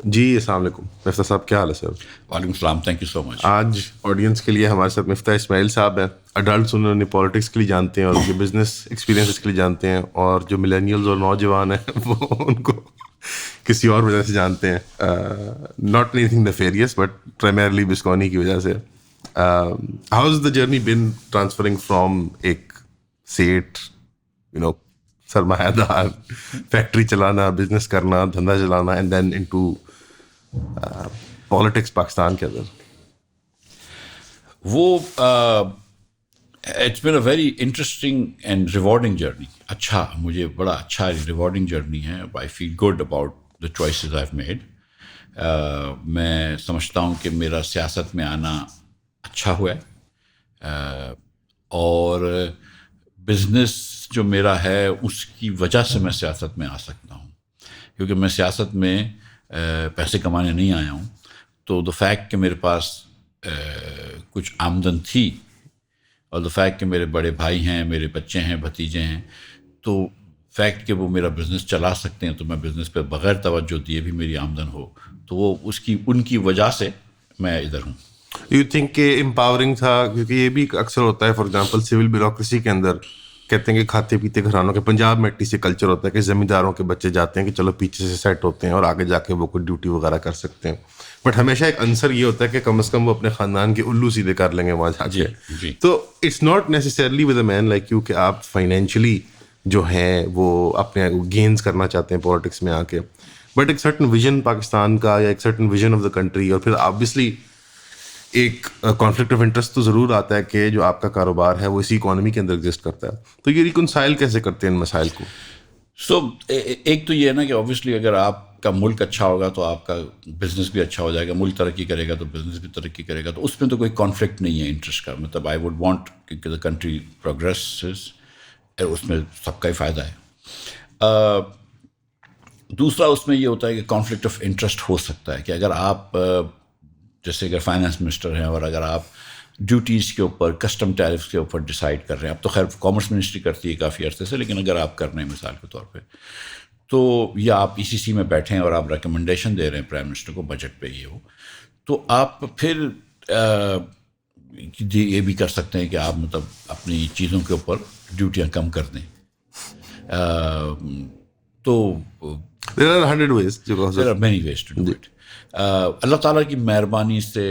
جی السلام علیکم مفتاح صاحب، کیا حال ہے سر؟ وعلیکم السلام، تھینک یو سو مچ. آج آڈینس کے لیے ہمارے ساتھ مفتاح اسماعیل صاحب ہیں. اڈلٹس انہوں نے پالیٹکس کے لیے جانتے ہیں اور ان کے بزنس ایکسپیرینسز کے لیے جانتے ہیں، اور جو ملینیلز اور نوجوان ہیں وہ ان کو کسی اور وجہ سے جانتے ہیں، not anything nefarious but primarily بسکونی کی وجہ سے. How is the journey been transferring from ایک سیٹ سرمایہ دار، فیکٹری چلانا، بزنس کرنا، دھندا چلانا، and then into politics Pakistan کے اندر؟ وہ it's been a very interesting and rewarding journey. اچھا، مجھے بڑا اچھا ریوارڈنگ جرنی ہے. I feel good about the choices I have made. میں سمجھتا ہوں کہ میرا سیاست میں آنا اچھا ہوا ہے، اور بزنس جو میرا ہے اس کی وجہ سے میں سیاست میں آ سکتا ہوں، کیونکہ میں سیاست میں پیسے کمانے نہیں آیا ہوں. تو دا فیکٹ کہ میرے پاس کچھ آمدن تھی، اور دا فیکٹ کہ میرے بڑے بھائی ہیں، میرے بچے ہیں، بھتیجے ہیں، تو فیکٹ کہ وہ میرا بزنس چلا سکتے ہیں، تو میں بزنس پہ بغیر توجہ دیے بھی میری آمدن ہو، تو وہ ان کی وجہ سے میں ادھر ہوں. یو تھنک کہ امپاورنگ تھا؟ کیونکہ یہ بھی اکثر ہوتا ہے، فار ایگزامپل سول بیوروکریسی کے اندر کہتے ہیں کہ کھاتے پیتے گھرانوں کے، پنجاب میں سے کلچر ہوتا ہے کہ زمینداروں کے بچے جاتے ہیں کہ چلو پیچھے سے سیٹ ہوتے ہیں اور آگے جا کے وہ کوئی ڈیوٹی وغیرہ کر سکتے ہیں، بٹ ہمیشہ ایک عنصر یہ ہوتا ہے کہ کم از کم وہ اپنے خاندان کے الو سیدھے کر لیں گے وہاں جا کے. تو it's not necessarily with a man like you کہ آپ فائنینشلی جو ہیں وہ اپنے گینز کرنا چاہتے ہیں پالیٹکس میں آ کے، بٹ ایک سرٹن ویژن پاکستان کا یا ایک certain vision of the country, اور پھر آبویسلی ایک کانفلکٹ آف انٹرسٹ تو ضرور آتا ہے کہ جو آپ کا کاروبار ہے وہ اسی اکانومی کے اندر ایگزسٹ کرتا ہے. تو یہ ریکنسائل کیسے کرتے ہیں ان مسائل کو؟ ایک تو یہ ہے نا کہ اوبیسلی اگر آپ کا ملک اچھا ہوگا تو آپ کا بزنس بھی اچھا ہو جائے گا، ملک ترقی کرے گا تو بزنس بھی ترقی کرے گا، تو اس میں تو کوئی کانفلکٹ نہیں ہے انٹرسٹ کا. مطلب آئی ووڈ وانٹ کہ دا کنٹری پروگریسز، اس میں سب کا ہی فائدہ ہے. دوسرا اس میں یہ ہوتا ہے کہ کانفلکٹ آف انٹرسٹ ہو سکتا ہے کہ اگر آپ جیسے اگر فائنانس منسٹر ہیں اور اگر آپ ڈیوٹیز کے اوپر، کسٹم ٹیرفس کے اوپر ڈیسائیڈ کر رہے ہیں، اب تو خیر کامرس منسٹری کرتی ہے کافی عرصے سے، لیکن اگر آپ کر رہے ہیں مثال کے طور پہ، تو یا آپ ECC میں بیٹھے ہیں اور آپ ریکمنڈیشن دے رہے ہیں پرائم منسٹر کو بجٹ پہ یہ ہو، تو آپ پھر یہ بھی کر سکتے ہیں کہ آپ مطلب اپنی چیزوں کے اوپر ڈیوٹیاں کم کر دیں. تو there are 100 ways there are many ways to do it. اللہ تعالیٰ کی مہربانی سے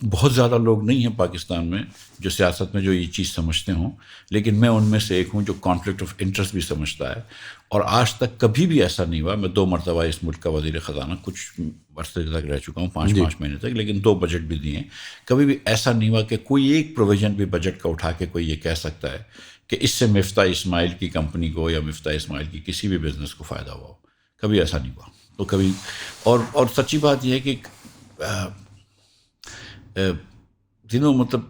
بہت زیادہ لوگ نہیں ہیں پاکستان میں جو سیاست میں جو یہ چیز سمجھتے ہوں، لیکن میں ان میں سے ایک ہوں جو کانفلکٹ آف انٹرسٹ بھی سمجھتا ہے. اور آج تک کبھی بھی ایسا نہیں ہوا. میں 2 مرتبہ اس ملک کا وزیر خزانہ کچھ عرصے تک رہ چکا ہوں، 5 مہینے تک، لیکن 2 بجٹ بھی دیے ہیں. کبھی بھی ایسا نہیں ہوا کہ کوئی ایک پروویژن بھی بجٹ کا اٹھا کے کوئی یہ کہہ سکتا ہے کہ اس سے مفتاح اسماعیل کی کمپنی کو یا مفتاح اسماعیل کی کسی بھی بزنس کو فائدہ ہوا ہو. کبھی ایسا نہیں ہوا. تو کبھی اور سچی بات یہ ہے کہ مطلب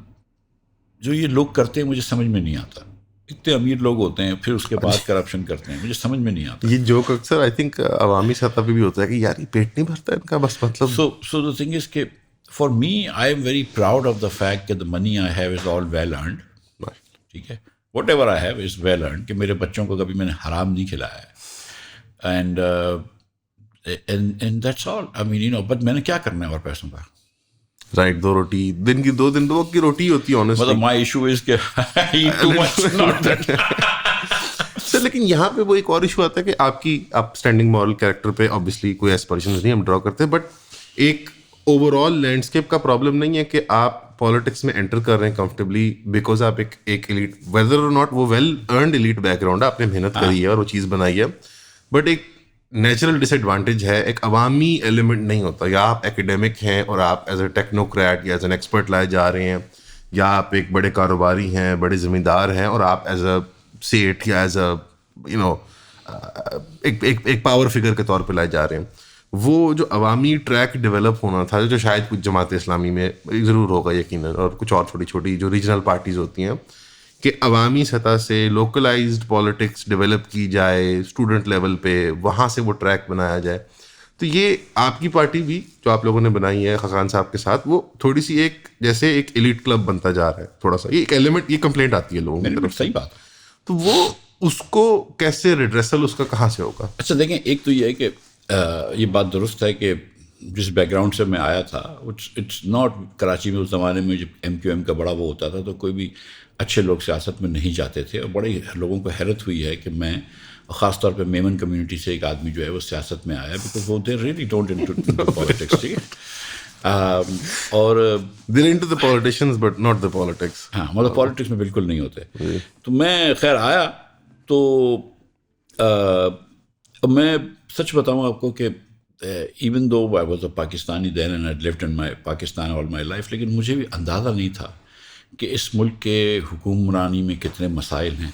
جو یہ لوگ کرتے ہیں مجھے سمجھ میں نہیں آتا. اتنے امیر لوگ ہوتے ہیں پھر اس کے بعد کرپشن کرتے ہیں، مجھے سمجھ میں نہیں آتا. یہ جوک اکثر آئی تھنک عوامی سطح پہ بھی ہوتا ہے کہ یار یہ پیٹ نہیں بھرتا ان کا، بس مطلب سو دا تھنگ از کہ for me I am very proud of the fact کہ the money I have is all well earned. ٹھیک ہے، whatever I have is well earned, کہ میرے بچوں کو کبھی میں نے حرام نہیں کھلایا ہے. And that's all. I mean but میں نے کیا کرنا ہے اور پیسوں کا؟ رائٹ، 2 روٹی دن کی، 2 وقت کی روٹی ہوتی ہے honestly. مطلب مائی ایشو از کہ سر لیکن یہاں پہ وہ ایک اور ایشو آتا ہے کہ آپ اسٹینڈنگ مورل کیریکٹر پہ آبویسلی کوئی ایسپریشنز نہیں ہم ڈرا کرتے، بٹ ایک اوور آل لینڈسکیپ کا پرابلم نہیں ہے کہ آپ پالیٹکس میں انٹر کر رہے ہیں کمفرٹیبلی بیکاز آپ ایک ایلیٹ، ویدر اور ناٹ وہ well earned elite background ہے، آپ نے محنت کری ہے اور وہ چیز بنائی ہے، بٹ ایک نیچرل ڈس ایڈوانٹیج ہے، ایک عوامی ایلیمنٹ نہیں ہوتا. یا آپ ایکیڈیمک ہیں اور آپ ایز اے ٹیکنوکریٹ یا ایز این ایکسپرٹ لائے جا رہے ہیں، یا آپ ایک بڑے کاروباری ہیں، بڑے زمیندار ہیں اور آپ ایز اے سیٹ یا ایز اے ایک پاور فگر کے طور پہ لائے جا رہے ہیں. وہ جو عوامی ٹریک ڈیولپ ہونا تھا، جو شاید کچھ جماعت اسلامی میں ضرور ہوگا یقیناً، اور کچھ اور چھوٹی چھوٹی جو ریجنل پارٹیز ہوتی ہیں، کہ عوامی سطح سے لوکلائزڈ پالیٹکس ڈیولپ کی جائے اسٹوڈنٹ لیول پہ، وہاں سے وہ ٹریک بنایا جائے. تو یہ آپ کی پارٹی بھی جو آپ لوگوں نے بنائی ہے خاقان صاحب کے ساتھ، وہ تھوڑی سی ایک جیسے ایک ایلیٹ کلب بنتا جا رہا ہے تھوڑا سا. یہ ایک ایلیمنٹ، یہ کمپلینٹ آتی ہے لوگوں کی طرف. صحیح بات. تو وہ اس کو کیسے ریڈریسل اس کا کہاں سے ہوگا؟ اچھا دیکھیں، ایک تو یہ ہے کہ یہ بات درست ہے کہ جس بیک گراؤنڈ سے میں آیا تھا، اٹس ناٹ کراچی میں اس زمانے میں جب ایم کیو ایم کا بڑا وہ ہوتا تھا تو کوئی بھی اچھے لوگ سیاست میں نہیں جاتے تھے، اور بڑے لوگوں کو حیرت ہوئی ہے کہ میں خاص طور پہ میمن کمیونٹی سے ایک آدمی جو ہے وہ سیاست میں آیا، بیکاز وہ they really don't into politics. ٹھیک ہے، اور they're into the politicians but not the politics. ہاں مطلب پالیٹکس میں بالکل نہیں ہوتے. تو میں خیر آیا تو میں سچ بتاؤں آپ کو کہ even though I was a Pakistani then and I lived in my Pakistan all my life, لیکن مجھے بھی اندازہ نہیں تھا کہ اس ملک کے حکمرانی میں کتنے مسائل ہیں.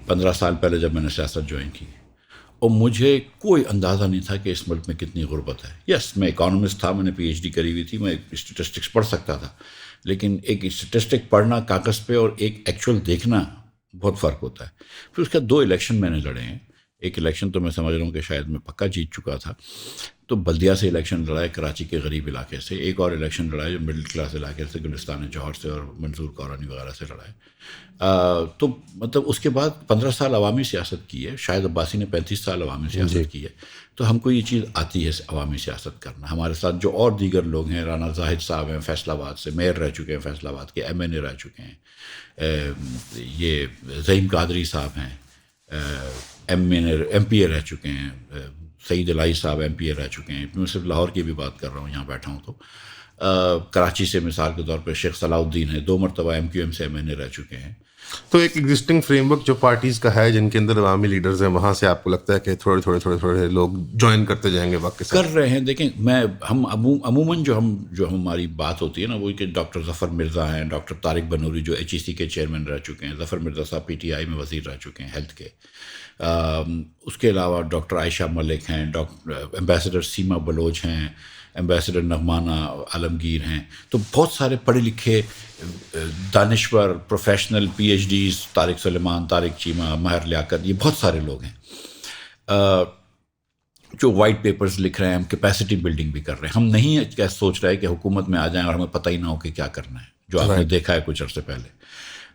15 سال پہلے جب میں نے سیاست جوائن کی، اور مجھے کوئی اندازہ نہیں تھا کہ اس ملک میں کتنی غربت ہے. یس میں اکانومسٹ تھا، میں نے پی ایچ ڈی کری ہوئی تھی، میں اسٹیٹسٹکس پڑھ سکتا تھا، لیکن ایک اسٹیٹسٹک پڑھنا کاغذ پہ اور ایک ایکچوئل دیکھنا بہت فرق ہوتا ہے. پھر اس کے 2 الیکشن میں نے لڑے ہیں. ایک الیکشن تو میں سمجھ رہا ہوں کہ شاید میں پکا جیت چکا تھا، تو بلدیہ سے الیکشن لڑا ہے کراچی کے غریب علاقے سے. ایک اور الیکشن لڑا ہے جو مڈل کلاس علاقے سے، گلستان جوہر سے اور منظور کورانی وغیرہ سے لڑا ہے. تو مطلب اس کے بعد 15 سال عوامی سیاست کی ہے. شاید عباسی نے 35 سال عوامی سیاست کی ہے. تو ہم کو یہ چیز آتی ہے عوامی سیاست کرنا. ہمارے ساتھ جو اور دیگر لوگ ہیں، رانا زاہد صاحب ہیں فیصل آباد سے، میئر رہ چکے ہیں فیصل آباد کے، ایم این اے رہ چکے ہیں. یہ زعیم قادری صاحب ہیں، ایم پی اے رہ چکے ہیں. سعید الہی صاحب ایم پی اے رہ چکے ہیں. میں صرف لاہور کی بھی بات کر رہا ہوں، یہاں بیٹھا ہوں تو. کراچی سے مثال کے طور پہ شیخ صلاح الدین ہے، 2 مرتبہ ایم کیو ایم سے ایم این اے رہ چکے ہیں. تو ایک ایگزسٹنگ فریم ورک جو پارٹیز کا ہے جن کے اندر عوامی لیڈرز ہیں، وہاں سے آپ کو لگتا ہے کہ تھوڑے لوگ جوائن کرتے جائیں گے وقت کے ساتھ؟ کر رہے ہیں. دیکھیں ہم عموماً جو ہماری بات ہوتی ہے نا، وہ کہ ڈاکٹر ظفر مرزا ہیں، ڈاکٹر طارق بنوری جو ایچ ای سی کے چیئرمین رہ چکے ہیں، ظفر مرزا صاحب پی ٹی آئی میں وزیر رہ چکے ہیں ہیلتھ کے. اس کے علاوہ ڈاکٹر عائشہ ملک ہیں، ایمبیسڈر سیما بلوچ ہیں، ایمبیسڈر نغمانہ عالمگیر ہیں. تو بہت سارے پڑھے لکھے دانشور professional P H Ds, Tariq Suleman, Tariq Cheema, Maher Liaquat, یہ بہت سارے لوگ ہیں جو وائٹ پیپرز لکھ رہے ہیں. ہم کیپیسٹی بلڈنگ بھی کر رہے ہیں. ہم نہیں کیا سوچ رہے کہ حکومت میں آ جائیں اور ہمیں پتہ ہی نہ ہو کہ کیا کرنا ہے، جو آپ نے دیکھا ہے کچھ عرصے پہلے.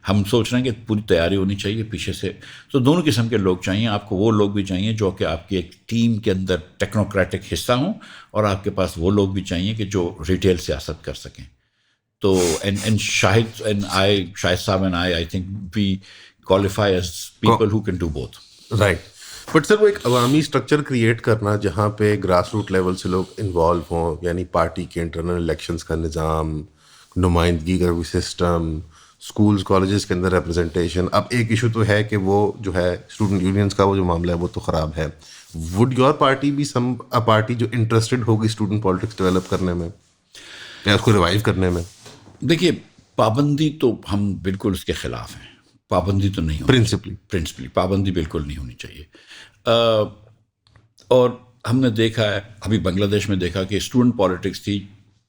ہم سوچ رہے ہیں کہ پوری تیاری ہونی چاہیے پیچھے سے. تو دونوں قسم کے لوگ چاہیے آپ کو. وہ لوگ بھی چاہیے جو کہ آپ کی ایک ٹیم کے اندر ٹیکنوکریٹک حصہ ہوں، اور آپ کے پاس وہ لوگ بھی چاہیے کہ جو ریٹیل سیاست کر سکیں. تو شاہد صاحب and I think we qualify as people who can do both. Right. But sir وہ ایک عوامی اسٹرکچر کریٹ کرنا جہاں پہ گراس روٹ لیول سے لوگ انوالو ہوں، یعنی پارٹی کے انٹرنل الیکشنز کا نظام، نمائندگی کا بھی سسٹم، اسکولز کالجز کے اندر ریپرزنٹیشن. اب ایک ایشو تو ہے کہ وہ جو ہے اسٹوڈنٹ یونینس کا وہ جو معاملہ ہے وہ تو خراب ہے. Would your party be some party جو انٹرسٹڈ ہوگی اسٹوڈنٹ پالیٹکس ڈیولپ کرنے میں یا اس کو ریوائیو کرنے میں؟ دیکھیے پابندی تو ہم بالکل اس کے خلاف ہیں. پابندی تو نہیں ہونی پرنسپلی پابندی بالکل نہیں ہونی چاہیے. اور ہم نے دیکھا ہے ابھی بنگلہ دیش میں دیکھا کہ اسٹوڈنٹ پالیٹکس تھی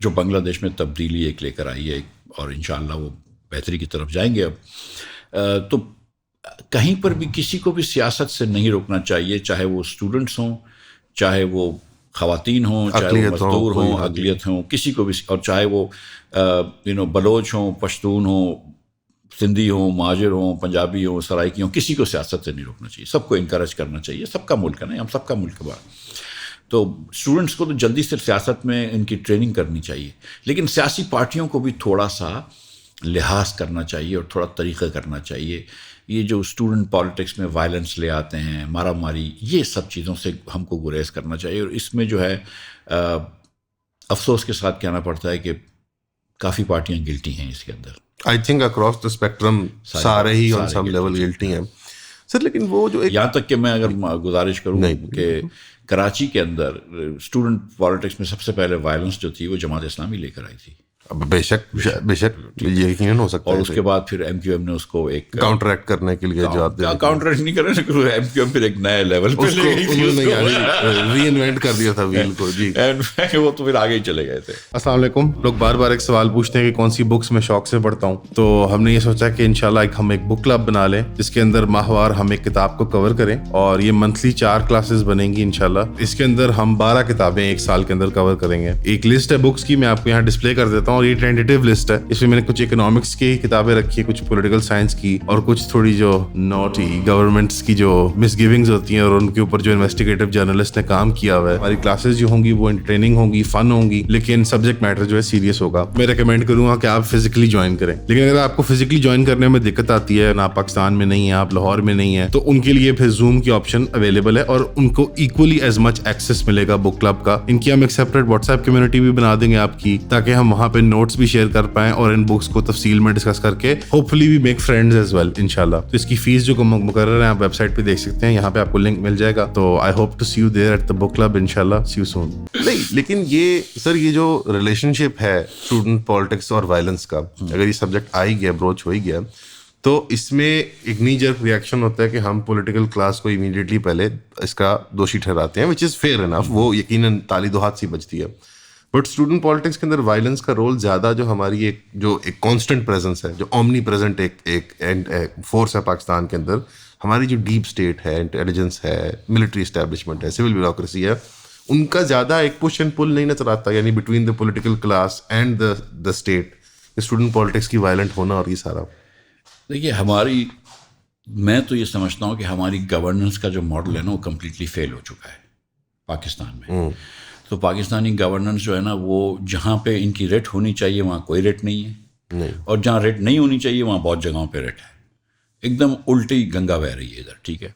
جو بنگلہ دیش میں تبدیلی ایک لے کر آئی ہے، اور انشاءاللہ وہ بہتری کی طرف جائیں گے. اب تو کہیں پر بھی کسی کو بھی سیاست سے نہیں روکنا چاہیے، چاہے وہ اسٹوڈنٹس ہوں، چاہے وہ خواتین ہوں، چاہے وہ مزدور ہوں، اقلیت ہوں، کسی کو بھی. اور چاہے وہ بلوچ ہوں، پشتون ہوں، سندھی ہوں، مہاجر ہوں، پنجابی ہوں، سرائکی ہوں، کسی کو سیاست سے نہیں روکنا چاہیے. سب کو انکریج کرنا چاہیے. سب کا ملک ہے نا، ہم سب کا ملک ہے. تو اسٹوڈنٹس کو تو جلدی سے سیاست میں ان کی ٹریننگ کرنی چاہیے، لیکن سیاسی پارٹیوں کو بھی تھوڑا سا لحاظ کرنا چاہیے اور تھوڑا طریقہ کرنا چاہیے. یہ جو اسٹوڈنٹ پالیٹکس میں وائلنس لے آتے ہیں، مارا ماری، یہ سب چیزوں سے ہم کو گریز کرنا چاہیے. اور اس میں جو ہے افسوس کے ساتھ کہنا پڑتا ہے کہ کافی پارٹیاں گلٹی ہیں اس کے اندر. I think across the spectrum سارے ہی آن سم لیول گلٹی ہیں سر. لیکن وہ جو یہاں تک کہ میں اگر گزارش کروں کہ کراچی کے اندر اسٹوڈنٹ پالیٹکس میں سب سے پہلے وائلنس جو تھی وہ جماعت اسلامی لے کر آئی تھی. بے شک یہ یقیناً ہو سکتا ہے. اور اس کے بعد پھر ایم کیو ایم نے اس کو ایک کاؤنٹریکٹ کرنے کے لیے کاؤنٹریکٹ نہیں کر رہے، ایم کیو ایم پھر ایک نئے لیول پہ ری انوینٹ کر دیا تھا ویل کو. جی وہ تو پھر آگے ہی چلے گئے تھے. السلام علیکم. لوگ بار بار ایک سوال پوچھتے ہیں کہ کون سی بکس میں شوق سے پڑھتا ہوں، تو ہم نے یہ سوچا کہ انشاءاللہ ہم ایک بک کلب بنا لیں جس کے اندر ماہوار ہم ایک کتاب کو کور کریں، اور یہ منتھلی 4 کلاسز بنیں گی انشاءاللہ. اس کے اندر ہم 12 کتابیں ایک سال کے اندر کور کریں گے. ایک لسٹ ہے بکس کی، میں آپ کو یہاں ڈسپلے کر دیتا ہوں. ہوں, اور یہ ٹینٹیٹیو لسٹ ہے, اس میں میں نے کچھ اکنامکس کی کتابیں رکھی ہیں, کچھ پولیٹیکل سائنس کی, اور کچھ تھوڑی جو نوٹی گورنمنٹس کی جو مس گیونگز ہوتی ہیں اور ان کے اوپر جو انویسٹیگیٹو جرنلسٹ نے کام کیا ہوا ہے. ہماری کلاسز جو ہوں گی وہ انٹرٹیننگ ہوں گی, فن ہوں گی, لیکن سبجیکٹ میٹر جو ہے سیریس ہوگا. میں ریکمینڈ کروں گا کہ آپ فزیکلی جوائن کریں, لیکن اگر آپ کو فزیکلی جوائن کرنے میں دقت آتی ہے, آپ پاکستان میں نہیں ہیں, آپ لاہور میں نہیں ہیں, تو ان کے لیے پھر زوم کی آپشن اویلیبل ہے, اور ان کو ایکولی ایز مچ ایکسیس ملے گا بک کلب کا. ان کی ہم ایک سیپریٹ واٹس ایپ کمیونٹی بھی بنا دیں گے آپ کی, تاکہ ہم وہاں پہ نوٹس بھی شیئر کر پائیں اور ان بکس کو تفصیل میں ڈسکس کر کے hopefully we make friends as well انشاءاللہ. تو اس کی فیس جو مقرر ہے آپ ویب سائٹ پہ دیکھ سکتے ہیں, یہاں پہ آپ کو لنک مل جائے گا. تو I hope to see you there at the book club انشاءاللہ. See you soon. نہیں, لیکن یہ سر یہ جو ریلیشن شپ ہے اسٹوڈنٹ پالیٹکس اور وائلنس کا, اگر یہ سبجیکٹ آ ہی گیا, بروچ ہو ہی گیا, تو اس میں ایک نی جرک ریئیکشن ہوتا ہے کہ ہم پولیٹیکل کلاس کو امیڈیٹلی پہلے اس کا دوشی ٹھہراتے ہیں, وچ از فیئر انف, وہ یقیناً تالی دو ہاتھ سی بجتی ہے. بٹ اسٹوڈنٹ پالیٹکس کے اندر وائلنس کا رول زیادہ, جو ہماری ایک کانسٹنٹ پریزنس ہے, جو اومنی پریزنٹ ایک فورس ہے پاکستان کے اندر, ہماری جو ڈیپ اسٹیٹ ہے, انٹیلیجنس ہے, ملٹری اسٹیبلشمنٹ ہے, سول بیوروکریسی ہے, ان کا زیادہ ایک پش اینڈ پل نہیں نظر آتا, یعنی between the political class and the state, student politics کی وائلنٹ ہونا اور یہ سارا. دیکھیے میں تو یہ سمجھتا ہوں کہ ہماری گورننس کا جو ماڈل ہے نا وہ کمپلیٹلی فیل ہو چکا ہے پاکستان میں. تو پاکستانی گورننس جو ہے نا, وہ جہاں پہ ان کی ریٹ ہونی چاہیے وہاں کوئی ریٹ نہیں ہے, اور جہاں ریٹ نہیں ہونی چاہیے وہاں بہت جگہوں پہ ریٹ ہے. ایک دم الٹی گنگا بہہ رہی ہے ادھر, ٹھیک ہے.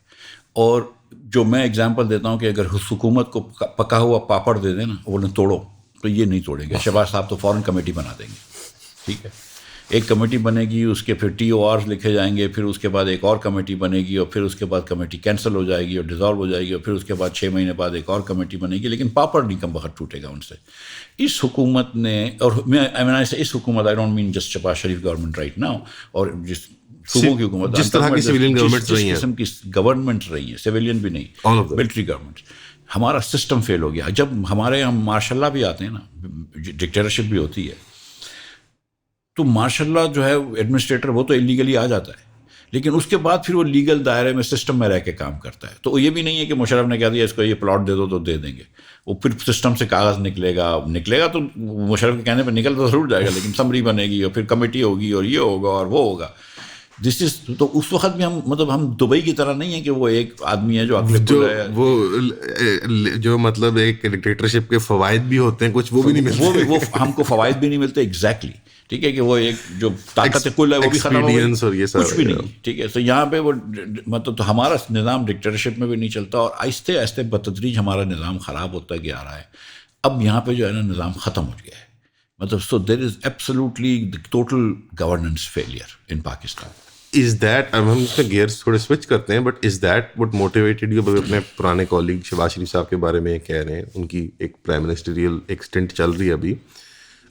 اور جو میں اگزامپل دیتا ہوں کہ اگر حکومت کو پکا ہوا پاپڑ دے دیں نا, بولیں توڑو, تو یہ نہیں توڑیں گے. شہباز صاحب تو فوراً کمیٹی بنا دیں گے, ٹھیک ہے. ایک کمیٹی بنے گی, اس کے پھر TORs لکھے جائیں گے, پھر اس کے بعد ایک اور کمیٹی بنے گی, اور پھر اس کے بعد کمیٹی کینسل ہو جائے گی اور ڈیزالو ہو جائے گی, اور پھر اس کے بعد 6 مہینے بعد ایک اور کمیٹی بنے گی, لیکن پاپڑ نہیں کم وقت ٹوٹے گا ان سے. اس حکومت نے, اور اس حکومت, I don't mean just Shehbaz Sharif government right now, اور جس صوبوں کی حکومت, جس طرح کی سویلین گورنمنٹ رہی ہیں, جس قسم کی گورنمنٹ رہی ہیں, سویلین بھی نہیں, ملٹری گورنمنٹ, ہمارا سسٹم فیل ہو گیا. جب ہمارے یہاں ماشاء اللہ بھی آتے ہیں نا, ڈکٹیٹرشپ بھی ہوتی ہے, تو ماشاء اللہ جو ہے ایڈمنسٹریٹر وہ تو انلیگلی آ جاتا ہے, لیکن اس کے بعد پھر وہ لیگل دائرے میں سسٹم میں رہ کے کام کرتا ہے. تو یہ بھی نہیں ہے کہ مشرف نے کہہ دیا اس کو یہ پلاٹ دے دو تو دے دیں گے, وہ پھر سسٹم سے کاغذ نکلے گا تو مشرف کے کہنے پہ نکل تو ضرور جائے گا, لیکن سمری بنے گی اور پھر کمیٹی ہوگی اور یہ ہوگا اور وہ ہوگا. تو اس وقت بھی ہم دبئی کی طرح نہیں ہے کہ وہ ایک آدمی ہے جو جو مطلب ایک ڈکٹیٹرشپ کے فوائد بھی ہوتے ہیں کچھ, وہ بھی نہیں ملتے, وہ ہم کو فوائد بھی نہیں ملتے. ایگزیکٹلی, ٹھیک ہے, کہ وہ ایک جو طاقت کل ہے وہ بھی ختم ہو گئی, کچھ بھی نہیں, ٹھیک ہے. تو یہاں پہ وہ مطلب تو ہمارا نظام ڈکٹیٹرشپ میں بھی نہیں چلتا, اور آہستہ آہستہ بتدریج ہمارا نظام خراب ہوتا گیا رہا ہے. اب یہاں پہ جو ہے نا نظام ختم ہو گیا ہے, مطلب so there is absolutely total governance failure in Pakistan. Is that, ہم اس میں گیئرس تھوڑے سوئچ کرتے ہیں, but is that what motivated you? اپنے پرانے کولیگ شہباز شریف صاحب کے بارے میں کہہ رہے ہیں, ان کی ایک پرائم منسٹریل ایک اسٹنٹ چل رہی ہے ابھی,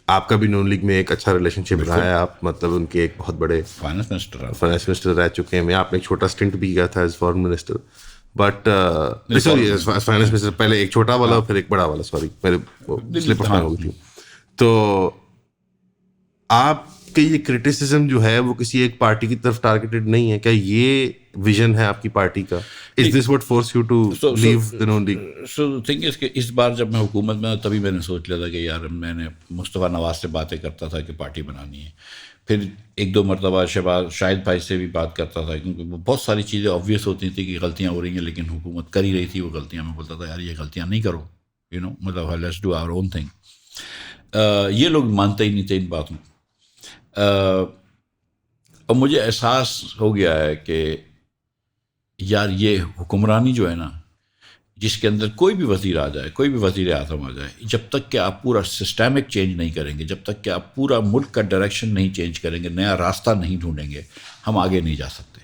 آپ کا بھی نون لیگ میں ایک اچھا ریلیشن شپ رہا ہے, آپ مطلب ان کے ایک بہت بڑے فائنانس منسٹر رہ چکے ہیں. آپ نے ایک چھوٹا اسٹنٹ بھی کیا تھا as foreign minister, but sorry finance minister, پہلے ایک چھوٹا والا پھر ایک بڑا والا, سوری میرے سلپ آف ٹنگ ہو گئی تھی. تو آپ کہ یہ کرٹیسزم جو ہے وہ کسی ایک پارٹی کی طرف ٹارگیٹڈ نہیں ہے, کیا یہ ویژن ہے آپ کی پارٹی کا؟ Is this what forced you to leave the non league? So the thing is کہ اس بار جب میں حکومت میں تبھی میں نے سوچ لیا تھا کہ یار میں نے مصطفیٰ نواز سے باتیں کرتا تھا کہ پارٹی بنانی ہے, پھر 1-2 مرتبہ شاہد بھائی سے بھی بات کرتا تھا, کیونکہ وہ بہت ساری چیزیں آبویس ہوتی تھیں کہ غلطیاں ہو رہی ہیں, لیکن حکومت کر ہی رہی تھی وہ غلطیاں. میں بولتا تھا یار یہ غلطیاں نہیں کرو, مطلب let's do our own thing. یہ لوگ مانتے ہی نہیں تھے ان باتوں. اور مجھے احساس ہو گیا ہے کہ یار یہ حکمرانی جو ہے نا, جس کے اندر کوئی بھی وزیر آ جائے, کوئی بھی وزیر اعظم آ جائے, جب تک کہ آپ پورا سسٹمک چینج نہیں کریں گے, جب تک کہ آپ پورا ملک کا ڈائریکشن نہیں چینج کریں گے, نیا راستہ نہیں ڈھونڈیں گے, ہم آگے نہیں جا سکتے.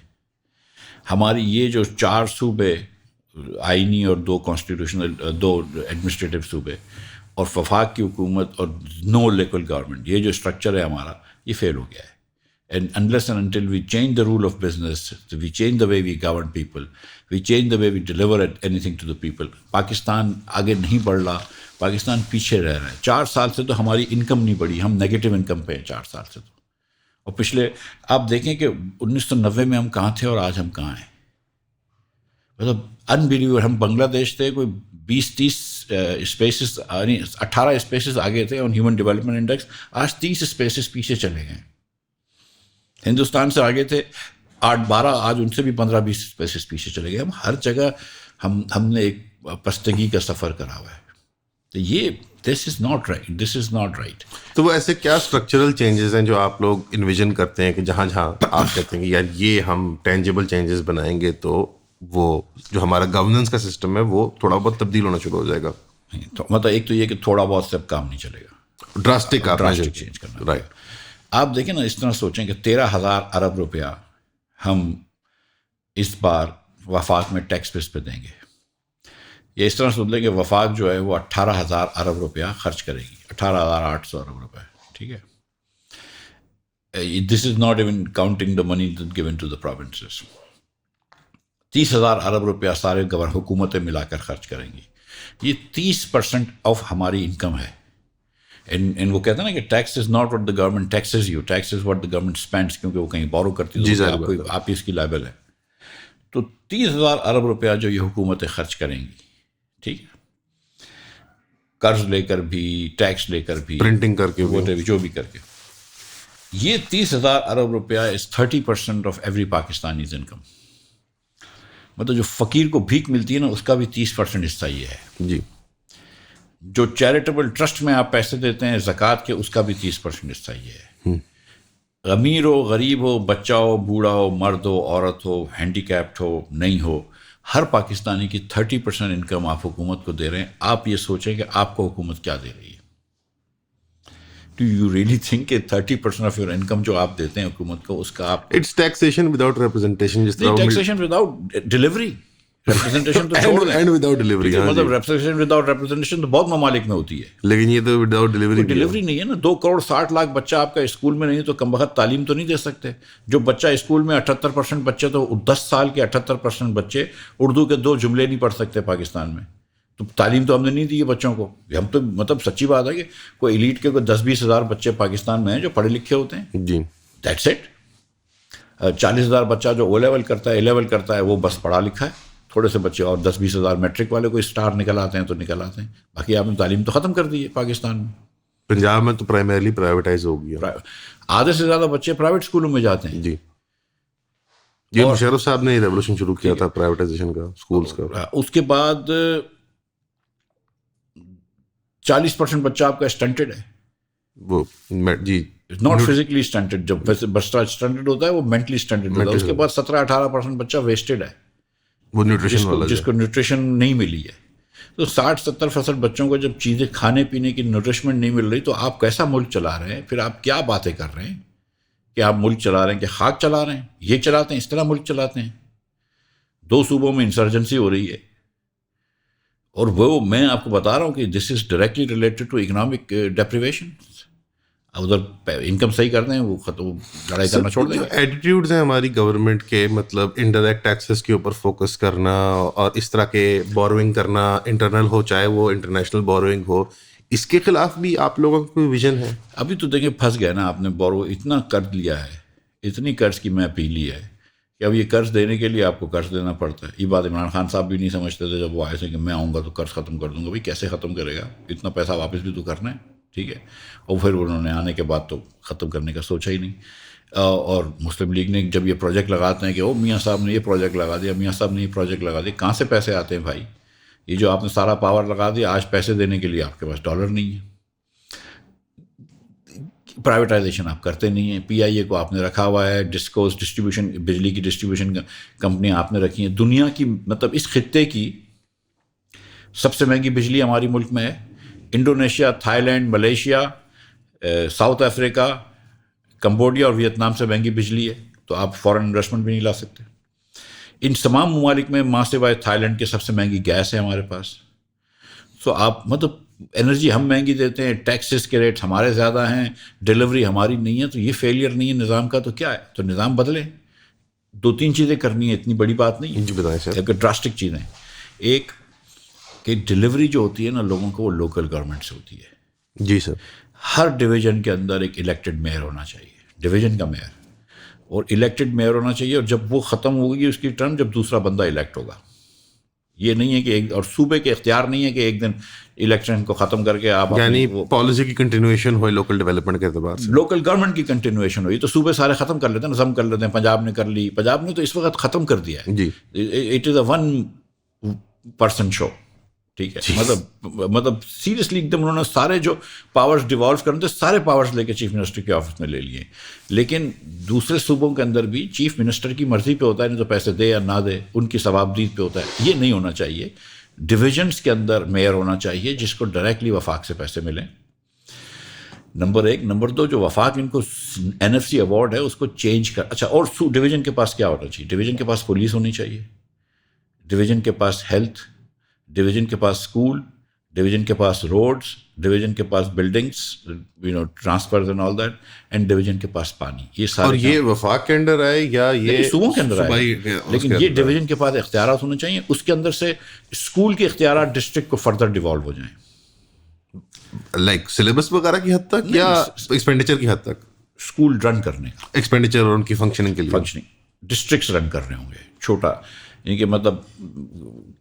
ہماری یہ جو 4 صوبے آئینی اور 2 کانسٹیٹیوشنل 2 ایڈمنسٹریٹو صوبے اور وفاق کی حکومت اور نو لوکل گورنمنٹ, یہ جو اسٹرکچر ہے ہمارا, یہ فیل ہو گیا ہے. And unless and until we change the rule of business, we change the way we govern people, we change the way we deliver anything to the people, Pakistan آگے نہیں بڑھ رہا, پاکستان پیچھے رہ رہا ہے. 4 سال سے تو ہماری انکم نہیں بڑھی, ہم نیگیٹو انکم پہ ہیں 4 سال سے تو. اور پچھلے آپ دیکھیں کہ 1990 میں ہم کہاں تھے اور آج ہم کہاں ہیں, مطلب انبلیویبل. ہم بنگلہ دیش تھے کوئی 20-30 اسپیسز 18 اسپیسز آگے تھے آن ہیومن ڈیولپمنٹ انڈیکس, آج 30 اسپیسز پیچھے چلے گئے. ہندوستان سے آگے تھے 8-12, آج ان سے بھی 15-20 اسپیسز پیچھے چلے گئے. ہم ہر جگہ ہم نے ایک پستگی کا سفر کرا ہوا ہے. تو یہ دس از ناٹ رائٹ. تو وہ ایسے کیا اسٹرکچرل چینجز ہیں جو آپ لوگ انویژن کرتے ہیں کہ جہاں آپ کہتے ہیں کہ یار یہ ہم ٹینجیبل چینجز بنائیں گے تو وہ جو ہمارا گورننس کا سسٹم ہے وہ تھوڑا بہت تبدیل ہونا شروع ہو جائے گا؟ مطلب ایک تو یہ کہ تھوڑا بہت سے اب کام نہیں چلے گا, ڈراسٹک چینج کرنا. رائٹ. آپ دیکھیں نا, اس طرح سوچیں کہ 13,000 ارب روپیہ ہم اس بار وفاق میں ٹیکس بیس پہ دیں گے, یا اس طرح سوچ لیں کہ وفاق جو ہے وہ 18,000 ارب روپیہ خرچ کرے گی, 18,800 ارب روپے. ٹھیک ہے, this is not even counting the money given to the provinces. 30,000 ارب روپیہ سارے حکومتیں ملا کر خرچ کریں گی. یہ 30% آف ہماری انکم ہے. وہ کہتے ہیں نا کہ tax is not what the government taxes you, tax is what the government spends, کیونکہ وہ کہیں بورو کرتی ہے تو آپ اس کی لائبل ہے. تو 30,000 ارب روپیہ جو یہ حکومتیں خرچ کریں گی, ٹھیک ہے, قرض لے کر بھی, ٹیکس لے کر بھی, پرنٹنگ کر کے, جو بھی کر کے, یہ 30,000 ارب روپیہ از 30% آف ایوری پاکستانیز انکم. مطلب جو فقیر کو بھیک ملتی ہے نا, اس کا بھی 30% حصہ یہ ہے. جی. جو چیریٹیبل ٹرسٹ میں آپ پیسے دیتے ہیں زکوٰۃ کے, اس کا بھی 30% حصہ یہ ہے. امیر ہو, غریب ہو, بچہ ہو, بوڑھا ہو, مرد ہو, عورت ہو, ہینڈی کیپڈ ہو, نہیں ہو, ہر پاکستانی کی 30% انکم آپ حکومت کو دے رہے ہیں. آپ یہ سوچیں کہ آپ کو حکومت کیا دے رہی ہے. ڈو یو ریئلی تھنک کہ 30% آف یور انکم جو آپ دیتے ہیں حکومت کو, اس کا آپ اٹس ٹیکسیشن وداؤٹ ریپرزنٹیشن. جس طرح ٹیکسیشن وداؤٹ ڈیلیوری, ریپرزنٹیشن تو چھوڑ دیں, اینڈ وداؤٹ ڈیلیوری. مطلب ریپرزنٹیشن وداؤٹ ریپرزنٹیشن تو بہت ممالک میں ہوتی ہے, لیکن یہ تو وداؤٹ ڈیلیوری نہیں ہے نا. 2.60 کروڑ بچہ آپ کا اسکول میں نہیں ہے تو کم وقت تعلیم تو نہیں دے سکتے. جو بچہ اسکول میں 78% بچے, تو 10 سال کے 78% بچے اردو کے 2 جملے نہیں پڑھ سکتے پاکستان میں. تو تعلیم تو ہم نے نہیں دی ہے بچوں کو. ہم تو مطلب سچی بات ہے کہ کوئی ایلیٹ کے کوئی 10-20 ہزار بچے پاکستان میں ہیں جو پڑھے لکھے ہوتے ہیں. جی, دیٹس اٹ. 40,000 بچہ جو او لیول کرتا ہے, اے لیول کرتا ہے, وہ بس پڑھا لکھا ہے. تھوڑے سے بچے اور 10-20 ہزار میٹرک والے کوئی اسٹار نکل آتے ہیں تو نکل آتے ہیں. باقی آپ نے تعلیم تو ختم کر دی ہے پاکستان میں. پنجاب میں تو پرائمریلی پرائیویٹائز ہو گیا. آدھے سے زیادہ بچے پرائیویٹ اسکولوں میں جاتے ہیں. جی, یہ مشرف صاحب نے ریولیوشن شروع کیا تھا پرائیویٹائزیشن کا, اسکولس کا. اس کے بعد 40% بچہ آپ کا اسٹنٹڈ ہے. وہ جی, ناٹ فزیکلی اسٹنٹڈ. جب بچہ اسٹنٹڈ ہوتا ہے وہ مینٹلی اسٹنٹڈ ہوتا ہے. اس کے بعد 17-18% بچہ ویسٹڈ ہے, وہ نیوٹریشن والا, جس کو نیوٹریشن نہیں ملی ہے. تو 60-70% بچوں کو جب چیزیں کھانے پینے کی نیوٹریشمنٹ نہیں مل رہی, تو آپ کیسا ملک چلا رہے ہیں؟ پھر آپ کیا باتیں کر رہے ہیں کہ آپ ملک چلا رہے ہیں, کہ خاک چلا رہے ہیں؟ یہ چلاتے ہیں, اس طرح ملک چلاتے ہیں. 2 صوبوں میں انسرجنسی ہو رہی ہے, اور وہ میں آپ کو بتا رہا ہوں کہ this is directly related to economic deprivation. ادھر انکم صحیح کر دیں, وہ لڑائی کرنا چھوڑ دیں. ایٹیٹیوڈز ہیں ہماری گورنمنٹ کے, مطلب انڈائریکٹ ٹیکسز کے اوپر فوکس کرنا, اور اس طرح کے بوروئنگ کرنا, انٹرنل ہو چاہے وہ انٹرنیشنل بوروئنگ ہو, اس کے خلاف بھی آپ لوگوں کا کوئی ویژن ہے؟ ابھی تو دیکھیں پھنس گئے نا. آپ نے بورو اتنا قرض لیا ہے, اتنی قرض کی میں اپیلی ہے کہ اب یہ قرض دینے کے لیے آپ کو قرض دینا پڑتا ہے. یہ بات عمران خان صاحب بھی نہیں سمجھتے تھے جب وہ آئے تھے کہ میں آؤں گا تو قرض ختم کر دوں گا. بھائی کیسے ختم کرے گا؟ اتنا پیسہ واپس بھی تو کرنا ہے. ٹھیک ہے, اور پھر انہوں نے آنے کے بعد تو ختم کرنے کا سوچا ہی نہیں. اور مسلم لیگ نے جب یہ پروجیکٹ لگاتے ہیں کہ او میاں صاحب نے یہ پروجیکٹ لگا دیا, میاں صاحب نے یہ پروجیکٹ لگا دیا, کہاں سے پیسے آتے ہیں بھائی؟ یہ جو آپ نے سارا پاور لگا دیا, آج پیسے دینے کے لیے آپ کے پاس ڈالر نہیں ہے. پرائیویٹائزیشن آپ کرتے نہیں ہیں. پی آئی اے کو آپ نے رکھا ہوا ہے, ڈسکوز ڈسٹریبیوشن, بجلی کی ڈسٹریبیوشن کمپنیاں آپ نے رکھی ہیں. دنیا کی مطلب اس خطے کی سب سے مہنگی بجلی ہماری ملک میں ہے. Indonesia, Thailand, Malaysia, South Africa, Cambodia اور ویتنام سے مہنگی بجلی ہے. تو آپ فورن انویسٹمنٹ بھی نہیں لا سکتے. ان تمام ممالک میں ماں سوائے تھائی لینڈ کے سب سے مہنگی گیس ہے ہمارے پاس. سو آپ مطلب انرجی ہم مہنگی دیتے ہیں, ٹیکسز کے ریٹ ہمارے زیادہ ہیں, ڈیلیوری ہماری نہیں ہے. تو یہ فیلئر نہیں ہے نظام کا, تو کیا ہے؟ تو نظام بدلیں. 2-3 چیزیں کرنی ہے, اتنی بڑی بات نہیں ہے. جی بتائیں سر. ایک ڈراسٹک چیزیں. ایک کہ ڈیلیوری جو ہوتی ہے نا لوگوں کو, وہ لوکل گورنمنٹ سے ہوتی ہے. جی سر. ہر ڈویژن کے اندر ایک الیکٹڈ میئر ہونا چاہیے, ڈویژن کا میئر, اور الیکٹڈ میئر ہونا چاہیے. اور جب وہ ختم ہوگی اس کی ٹرم, جب دوسرا بندہ الیکٹ ہوگا. یہ نہیں ہے کہ ایک اور صوبے کے اختیار نہیں ہے کہ ایک دن الیکشن کو ختم کر کے آپ یعنی پالیسی کی کنٹینیویشن ہوئے لوکل ڈیولپمنٹ کے اعتبار سے, لوکل گورنمنٹ کی کنٹینویشن ہوئی تو صوبے سارے ختم کر لیتے ہیں, نظم کر لیتے ہیں. پنجاب نے کر لی, پنجاب نے تو اس وقت ختم کر دیا ہے. جی اٹ از اے 1% شو. ٹھیک ہے, مطلب سیریسلی ایک دم انہوں نے سارے جو پاورز ڈیوالو کرنے تھے سارے پاورز لے کے چیف منسٹر کے آفس میں لے لیے. لیکن دوسرے صوبوں کے اندر بھی چیف منسٹر کی مرضی پہ ہوتا ہے, نہیں تو پیسے دے یا نہ دے ان کی ثوابدید پہ ہوتا ہے. یہ نہیں ہونا چاہیے. ڈویژنس کے اندر میئر ہونا چاہیے جس کو ڈائریکٹلی وفاق سے پیسے ملیں, نمبر 1. نمبر 2, جو وفاق ان کو NFC ایوارڈ ہے اس کو چینج کر. اچھا, اور ڈویژن کے پاس کیا ہونا چاہیے؟ ڈویژن کے پاس پولیس ہونی چاہیے, ڈویژن کے پاس ہیلتھ, ڈویژن کے پاس اسکول, ڈویژن کے پاس روڈس, ڈویژن کے پاس buildings, transfers and all that, and division کے پاس پانی. یہ سارے, اور یہ وفاق کے اندر آئے یا یہ صوبوں کے اندر آئے, لیکن یہ ڈویژن کے پاس اختیارات ہونے چاہیے. اس کے اندر سے اسکول کے اختیارات ڈسٹرکٹ کو فردر ڈیوالو ہو جائیں, لائک سلیبس وغیرہ کی حد تک یا ایکسپینڈیچر کی حد تک. اسکول رن کرنے کا ایکسپینڈیچر اور ان کی فنکشننگ کے لیے فنکشننگ ڈسٹرکٹس رن کر رہے ہوں گے. چھوٹا یعنی کہ مطلب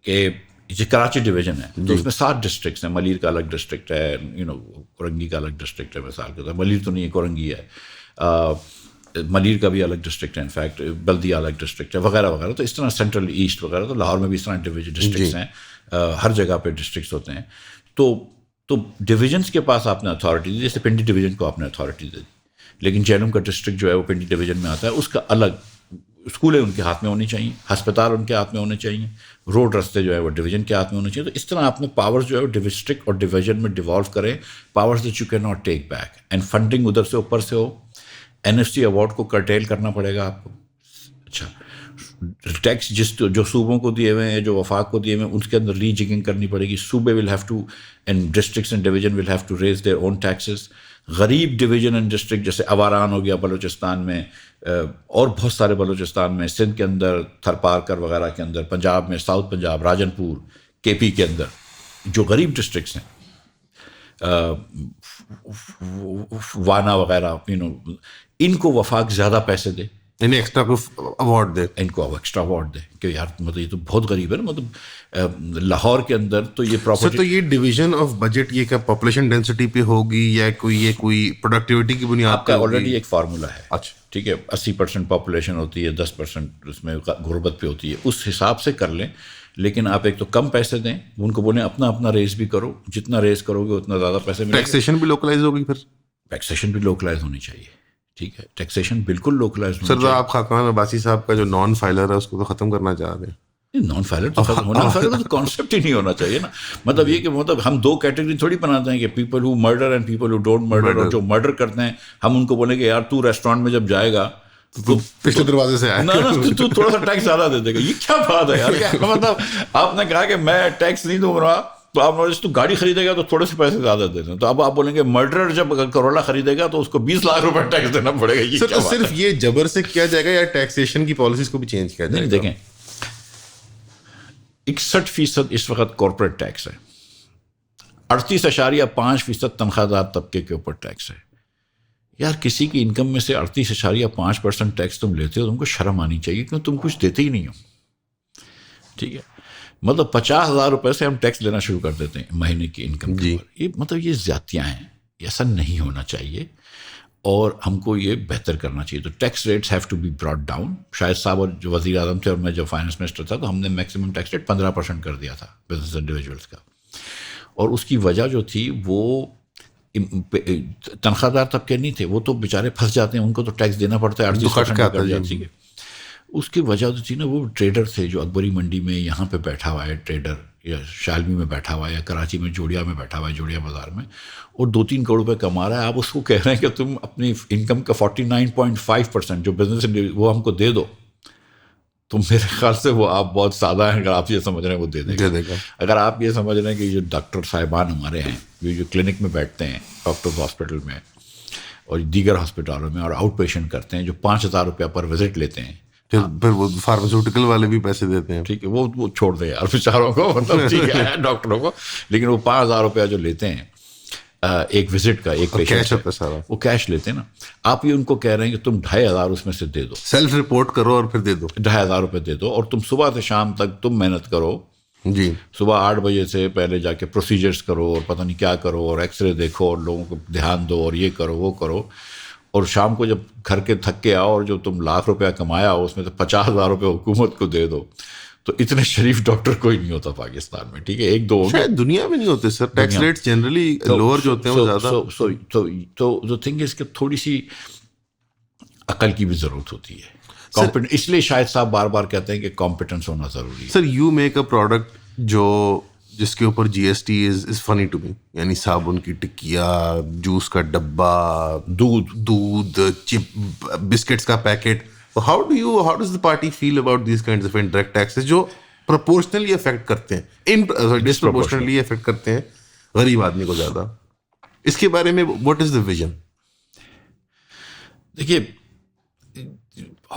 کہ یہ کراچی ڈویژن ہے تو اس میں 7 ڈسٹرکٹس ہیں. ملیر کا الگ ڈسٹرکٹ ہے, کورنگی کا الگ ڈسٹرکٹ ہے, مثال کے طور ملیر تو نہیں ہے, کورنگی ہے. ملیر کا بھی الگ ڈسٹرکٹ ہے, انفیکٹ بلدیہ الگ ڈسٹرکٹ ہے, وغیرہ وغیرہ. تو اس طرح سینٹرل ایسٹ وغیرہ, تو لاہور میں بھی اس طرح ڈسٹرکٹس ہیں, ہر جگہ پہ ڈسٹرکٹس ہوتے ہیں. تو ڈویژنس کے پاس آپ نے اتھارٹی دی, جیسے پنڈی ڈویژن کو آپ نے اتھارٹی دے دی, لیکن جہلم کا ڈسٹرکٹ جو ہے وہ پنڈی ڈویژن میں آتا ہے, اس کا الگ. اسکولیں ان کے ہاتھ میں ہونی چاہیے, ہسپتال ان کے ہاتھ میں ہونے چاہیے, روڈ رستے جو ہے وہ ڈویژن کے ہاتھ میں ہونے چاہیے. تو اس طرح آپ نے پاورز جو ہے وہ ڈسٹرکٹ اور ڈویژن میں ڈیوالو کریں, powers that you can not take back, and funding ادھر سے اوپر سے ہو. NFC ایوارڈ کو کرٹیل کرنا پڑے گا آپ کو. اچھا, ٹیکس جو صوبوں کو دیے ہوئے ہیں, جو وفاق کو دیے ہوئے ہیں, اس کے اندر ری جگنگ کرنی پڑے گی. صوبے will have to and districts and division will have to raise their own taxes. غریب ڈویژن اینڈ ڈسٹرکٹ جیسے اواران ہو گیا بلوچستان میں, اور بہت سارے بلوچستان میں, سندھ کے اندر تھر پارکر وغیرہ کے اندر, پنجاب میں ساؤتھ پنجاب, راجن پور, KP کے اندر جو غریب ڈسٹرکٹس ہیں, وانا وغیرہ, ان کو وفاق زیادہ پیسے دے, انہیں ایکسٹرا ایوارڈ دے, ان کو ایکسٹرا ایوارڈ دے کہ یار مطلب یہ تو بہت غریب ہے نا. مطلب لاہور کے اندر تو یہ پراپرٹی. تو یہ ڈویژن آف بجٹ یہ کیا پاپولیشن ڈینسٹی پہ ہوگی یا کوئی پروڈکٹیوٹی کی بنیاد آپ کا آلریڈی ایک فارمولا ہے. اچھا ٹھیک ہے, 80% پاپولیشن ہوتی ہے, 10% اس میں غربت پہ ہوتی ہے, اس حساب سے کر لیں. لیکن آپ ایک تو کم پیسے دیں, ان کو بولیں اپنا اپنا ریز بھی کرو, جتنا ریز کرو گے اتنا زیادہ پیسے ملیں گے. ٹیکسیشن بھی لوکلائز ہوگی, پھر ٹیکسیشن بھی لوکلائز ہونی چاہیے. ٹھیک ہے, ٹیکسیشن بالکل لوکلائز ہونی چاہیے. سر آپ خاقان عباسی صاحب کا جو نان فائلر ہے اس کو تو ختم کرنا چاہ رہے ہیں. نان فائلر تو کانسیپٹ ہی نہیں ہونا چاہیے نا. مطلب یہ کہ مطلب ہم 2 کیٹیگری تھوڑی بناتے ہیں کہ people who murder and people who don't murder. اور جو مرڈر کرتے ہیں ہم ان کو بولیں کہ یار تو ریسٹورینٹ میں جب جائے گا تو پچھلے دروازے سے آئے, تو تھوڑا سا ٹیکس زیادہ دے دے گا. یہ کیا بات ہے یار؟ مطلب آپ نے کہا کہ میں ٹیکس نہیں دوں گا, تو آپ تو گاڑی خریدے گا تو تھوڑے سے پیسے زیادہ دے دیں. تو اب آپ بولیں گے مرڈر جب کروڑا خریدے گا تو اس کو 20 لاکھ روپے ٹیکس دینا پڑے گا. سر صرف یہ جبر سے کیا جائے گا یا ٹیکسیشن کی پالیسیز کو بھی چینج کیا جائے گا؟ دیکھیں 61% اس وقت کارپوریٹ ٹیکس ہے, 38.5% تنخواہ دار طبقے کے اوپر ٹیکس ہے. یار کسی کی انکم میں سے 38.5% ٹیکس تم لیتے ہو, تم کو شرم آنی چاہیے, کیوں تم کچھ دیتے ہی نہیں ہو. ٹھیک ہے, مطلب 50,000 روپے سے ہم ٹیکس لینا شروع کر دیتے ہیں مہینے کی انکم کے اوپر. یہ مطلب یہ زیادتیاں ہیں, ایسا نہیں ہونا چاہیے, اور ہم کو یہ بہتر کرنا چاہیے. تو tax rates have to be brought down. Shahid صاحب اور جو وزیر اعظم تھے اور میں جو فائنانس منسٹر تھا, تو ہم نے میکسیمم ٹیکس ریٹ 15% کر دیا تھا بزنس انڈیویجولس کا. اور اس کی وجہ جو تھی وہ تنخواہ دار طبقے نہیں تھے, وہ تو بیچارے پھنس جاتے ہیں, ان کو تو ٹیکس دینا پڑتا ہے, 38% کر جاتی ہے. اس کی وجہ جو تھی نا, وہ ٹریڈر تھے جو اکبری منڈی میں یہاں پہ بیٹھا ہوا ہے ٹریڈر, یا شالمی میں بیٹھا ہوا ہے, یا کراچی میں جوڑیا میں بیٹھا ہوا ہے, جوڑیا بازار میں, اور 2-3 کروڑ روپے کما رہا ہے. آپ اس کو کہہ رہے ہیں کہ تم اپنی انکم کا 49.5% جو بزنس وہ ہم کو دے دو, تو میرے خیال سے وہ آپ بہت سادہ ہیں. اگر آپ یہ سمجھ رہے ہیں وہ دے دے گا. اگر آپ یہ سمجھ رہے ہیں کہ جو ڈاکٹر صاحبان ہمارے ہیں جو کلینک میں بیٹھتے ہیں ڈاکٹرز ہاسپٹل میں اور دیگر ہاسپٹلوں میں, اور آؤٹ پیشنٹ کرتے ہیں, جو 5,000 روپیہ پر وزٹ لیتے ہیں, پھر وہ فارماسیوٹیکل والے بھی پیسے دیتے ہیں. ٹھیک ہے, وہ چھوڑ دیں یار بیچاروں کو, مطلب ٹھیک ہے ڈاکٹروں کو, لیکن وہ 5,000 روپیہ جو لیتے ہیں ایک وزٹ کا, ایک پیشنٹ سارا وہ کیش لیتے ہیں نا. آپ یہ ان کو کہہ رہے ہیں کہ تم 2,500 اس میں سے دے دو, سیلف رپورٹ کرو اور پھر دے دو, 2,500 روپے دے دو, اور تم صبح سے شام تک تم محنت کرو, جی صبح 8 بجے سے پہلے جا کے پروسیجرز کرو اور پتہ نہیں کیا کرو اور ایکس رے دیکھو اور لوگوں کو دھیان دو اور یہ کرو وہ کرو، اور شام کو جب گھر کے تھک کے آؤ اور جو تم لاکھ روپیہ کمایا ہو اس میں تو 50,000 روپے حکومت کو دے دو. تو اتنے شریف ڈاکٹر کوئی نہیں ہوتا پاکستان میں، ٹھیک ہے، ایک دو ہو گئے. شاید دنیا میں نہیں ہوتے سر، ٹیکس ریٹس جنرلی لوور جو ہوتے ہیں وہ زیادہ. تو تھنگ از کہ تھوڑی سی عقل کی بھی ضرورت ہوتی ہے. اس لیے شاہد صاحب بار بار کہتے ہیں کہ کمپیٹنس ہونا ضروری ہے. Sir you make a product جس کے اوپر جی ایس ٹی از فنی ٹو می، یعنی صابن کی ٹکیا، جوس کا ڈبا، دودھ، چپ، بسکٹس کا packet. How does the party feel about these kinds of indirect taxes جو پروپورشنلی افیکٹ کرتے ہیں، ڈسپروپورشنلی افیکٹ کرتے ہیں غریب آدمی کو زیادہ؟ اس کے بارے میں واٹ از دا ویژن؟ دیکھیے،